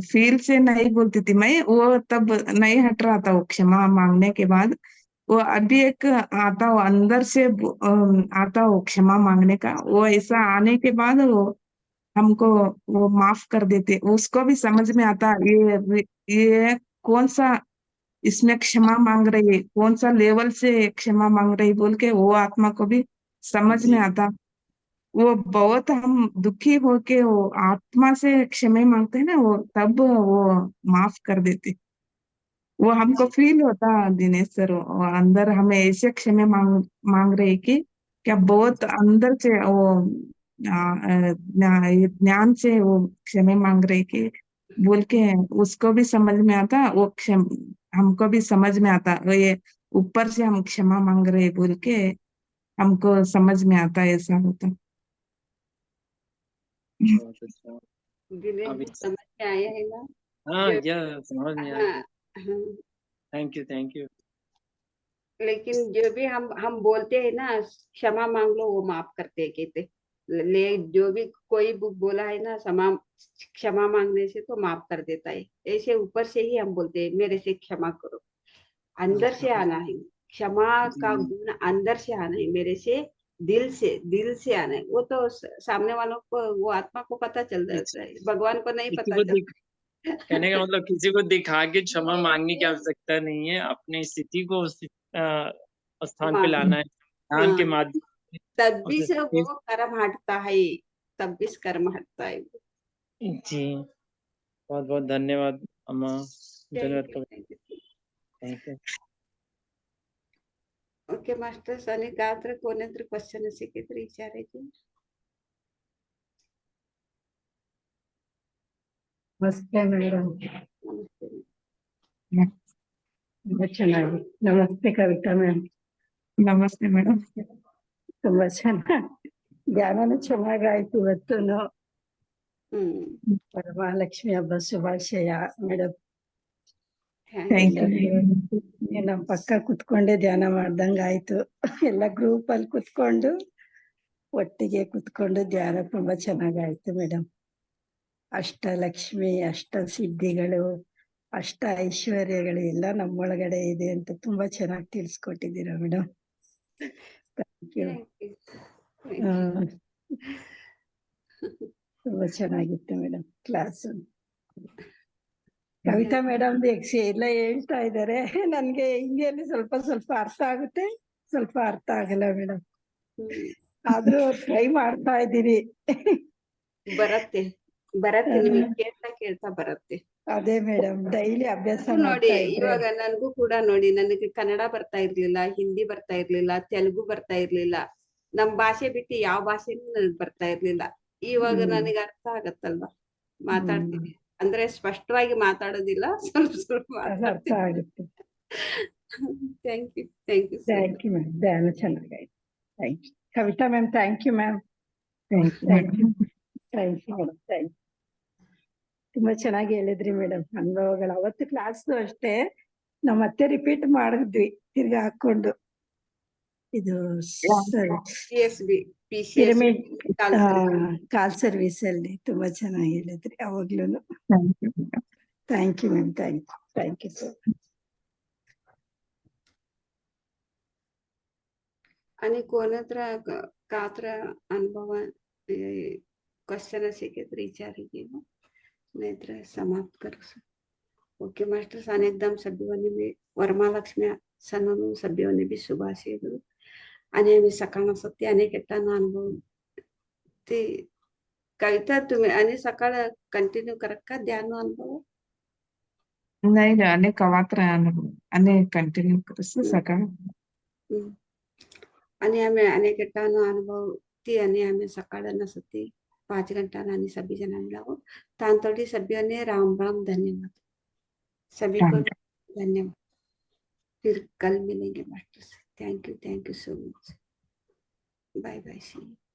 फील से नहीं बोलती थी मैं। वो तब नहीं हट रहा था वो क्षमा मांगने के बाद। वो अभी एक आता वो अंदर से आता वो क्षमा मांगने का। वो ऐसा आने के बाद वो हमको वो माफ कर देते। उसको भी समझ में आता ये कौन सा इसमें क्षमा मांग रही है, कौन सा लेवल से क्षमा मांग रही बोल के वो आत्मा को भी समझ में जी, आता। वो बहुत हम दुखी होके वो आत्मा से क्षमा मांगते हैं ना, वो तब वो माफ कर देते। वो हमको जी, फील होता दिनेश सर। वो अंदर हमें ऐसे क्षमा मांग मांग रहे कि क्या बहुत अंदर से वो ये ज्ञान से वो क्षमा मांग रहे कि बोल के उसको भी समझ में आता। वो हमको भी समझ में आता। वो ये ऊपर से हम क्षमा मांग रहे बोल के हमको समझ में आता। ऐसा होता। बहुत अच्छा। दिनेश अब जी इस समझ में आया है ना? हाँ, जो यह समझ में आ हाँ, गया। हाँ, थैंक यू। लेकिन जो भी हम बोलते हैं ना क्षमा मांग लो, वो माफ करते हैं कहते। ले जो भी कोई बोला है ना, क्षमा मांगने से तो माफ कर देता है। ऐसे ऊपर से ही हम बोलते हैं मेरे से क्षमा करो, अंदर से आना है। क्षमा का जी, गुण अंदर से आना है मेरे से। दिल से आना है। वो तो सामने वालों को, वो आत्मा को पता चल जाता है, भगवान को नहीं किसी पता को चलता। कहने का मतलब किसी को दिखा के क्षमा मांगने की आवश्यकता नहीं है, अपनी स्थिति को उस स्थान पे हाँ लाना है, ध्यान के हाँ, माध्यम से तब भी उस से स्थिति वो कर्म हटता है, तब भी से कर्म हटता है। जी, बहुत-बहुत धन्यवाद अम्मा, थैंक यू, धन्यवाद, thank you. Thank you. Okay masters, ಅನೇಕ ಆದ್ರೆ ಕೊನೆತ್ರ ಕ್ವಶನ್ ಸಿಕ್ಕಿದ್ರೆ ವಿಚಾರಕ್ಕೆ. ನಮಸ್ತೆ ಮೇಡಮ್. ನಮಸ್ತೆ. ತುಂಬಾ ಚೆನ್ನಾಗಿ. ನಮಸ್ತೆ ಕವಿತಾ ಮ್ಯಾಮ್. ನಮಸ್ತೆ ಮೇಡಮ್. ತುಂಬಾ ಚೆನ್ನಾಗಿ ಧ್ಯಾನನೂ ಚೆನ್ನಾಗಾಯ್ತು ಇವತ್ತುನು. ವರಮಹಾಲಕ್ಷ್ಮಿ ಹಬ್ಬ ಶುಭಾಶಯ ಮೇಡಮ್. Thank you. ನಮ್ ಪಕ್ಕ ಕುತ್ಕೊಂಡೆ ಧ್ಯಾನ ಮಾಡ್ದಂಗ ಆಯ್ತು. ಎಲ್ಲ ಗ್ರೂಪ್ ಅಲ್ಲಿ ಕುತ್ಕೊಂಡು ಒಟ್ಟಿಗೆ ಕುತ್ಕೊಂಡು ಧ್ಯಾನ ತುಂಬಾ ಚೆನ್ನಾಗಾಯ್ತು ಮೇಡಮ್. ಅಷ್ಟಲಕ್ಷ್ಮಿ, ಅಷ್ಟ ಸಿದ್ಧಿಗಳು, ಅಷ್ಟ ಐಶ್ವರ್ಯಗಳು ಎಲ್ಲ ನಮ್ಮೊಳಗಡೆ ಇದೆ ಅಂತ ತುಂಬಾ ಚೆನ್ನಾಗಿ ತಿಳಿಸ್ಕೊಟ್ಟಿದ್ದೀರಾ ಮೇಡಮ್. Thank you. ತುಂಬಾ ಚೆನ್ನಾಗಿತ್ತು ಮೇಡಮ್ ಕ್ಲಾಸ್. ಕವಿತಾ ಮೇಡಮ್ ಎಲ್ಲ ಹೇಳ್ತಾ ಇದ್ದಾರೆ, ನನ್ಗೆ ಹಿಂದಿಯಲ್ಲಿ ಸ್ವಲ್ಪ ಸ್ವಲ್ಪ ಅರ್ಥ ಆಗುತ್ತೆ, ಸ್ವಲ್ಪ ಅರ್ಥ ಆಗಲ್ಲ ಮೇಡಮ್. ಆದ್ರೂ ಟ್ರೈ ಮಾಡ್ತಾ ಇದ್ದೀರಿ. ಬರತ್ತೆ ಬರತ್ತೆ, ನಿಮಗೆ ಕೇಳ್ತಾ ಕೇಳ್ತಾ ಬರತ್ತೆ. ಅದೇ ಮೇಡಮ್, ಡೈಲಿ ಅಭ್ಯಾಸ ನೋಡಿ, ಮಾಡ್ತಾ ಇದ್ರೆ. ಇವಾಗ ನನ್ಗೂ ಕೂಡ ನೋಡಿ, ನನಗೆ ಕನ್ನಡ ಬರ್ತಾ ಇರ್ಲಿಲ್ಲ, ಹಿಂದಿ ಬರ್ತಾ ಇರ್ಲಿಲ್ಲ, ತೆಲುಗು ಬರ್ತಾ ಇರ್ಲಿಲ್ಲ, ನಮ್ ಭಾಷೆ ಬಿಟ್ಟು ಯಾವ ಭಾಷೆನೂ ನನಗ್ ಬರ್ತಾ ಇರ್ಲಿಲ್ಲ. ಇವಾಗ ನನಗೆ ಅರ್ಥ ಆಗತ್ತಲ್ವಾ, ಮಾತಾಡ್ತೀನಿ. ಅಂದ್ರೆ ಸ್ಪಷ್ಟವಾಗಿ ಮಾತಾಡೋದಿಲ್ಲ, ಸ್ವಲ್ಪ ಸ್ವಲ್ಪ ಅರ್ಥ ಮಾತಾಡ್ತೀನಿ. ಆಗುತ್ತೆ. Thank you, thank you. Thank you ma'am, ಧ್ಯಾನ ಚೆನ್ನಾಗಾಯ್ತು. Thank you Kavita ma'am. Thank you ma'am. Thank you. Thank you madam. Thank you. ತುಂಬಾ ಚೆನ್ನಾಗಿ ಹೇಳಿದ್ರಿ ಮೇಡಮ್ ಅನುಭವಗಳು. ಅವತ್ತು ಕ್ಲಾಸ್ ಅಷ್ಟೇ ನಾವ್ ಮತ್ತೆ ರಿಪೀಟ್ ಮಾಡಿದ್ವಿ ತಿರ್ಗಾ ಹಾಕೊಂಡು. ಇದು PSB, pyramid call service. Call service ಅಲ್ಲಿ ತುಂಬಾ ಚೆನ್ನಾಗಿ ಹೇಳಿದ್ರಿ ಅವಾಗ್ಲೂನು. Thank you. Thank you ma'am. Thank you sir. आणि कोणात्र कात्र अनुभव क्वेश्चन सिक्किದ್ರೆ विचारिए, नाहीतर समाप्त करू सर. ओके मास्टर्स, अनेकदा सभ्योने बी वरमहालक्ष्मी सणानं सभ्योने बी शुभाशयಗಳು. आणि आम्ही सकाळ सत्य अनेक एटाना अनुभव ते कविता तुम्ही आणि सकाळ कंटिन्यू करत का ध्यान अनुभव. नाही ना, आणि कवात्र अनुभव आणि कंटिन्यू करस सकाळ. आणि आम्ही अनेक एटाना अनुभव ती, आणि आम्ही सकाळ सती 5 घंटा आणि सभी जना मिलाओ तांतोड़ी सभ्यों ने राम राम धन्यवाद सभी को, धन्यवाद. फिर कल मिलेंगे मास्टर से. Thank you so much. Bye bye, see you.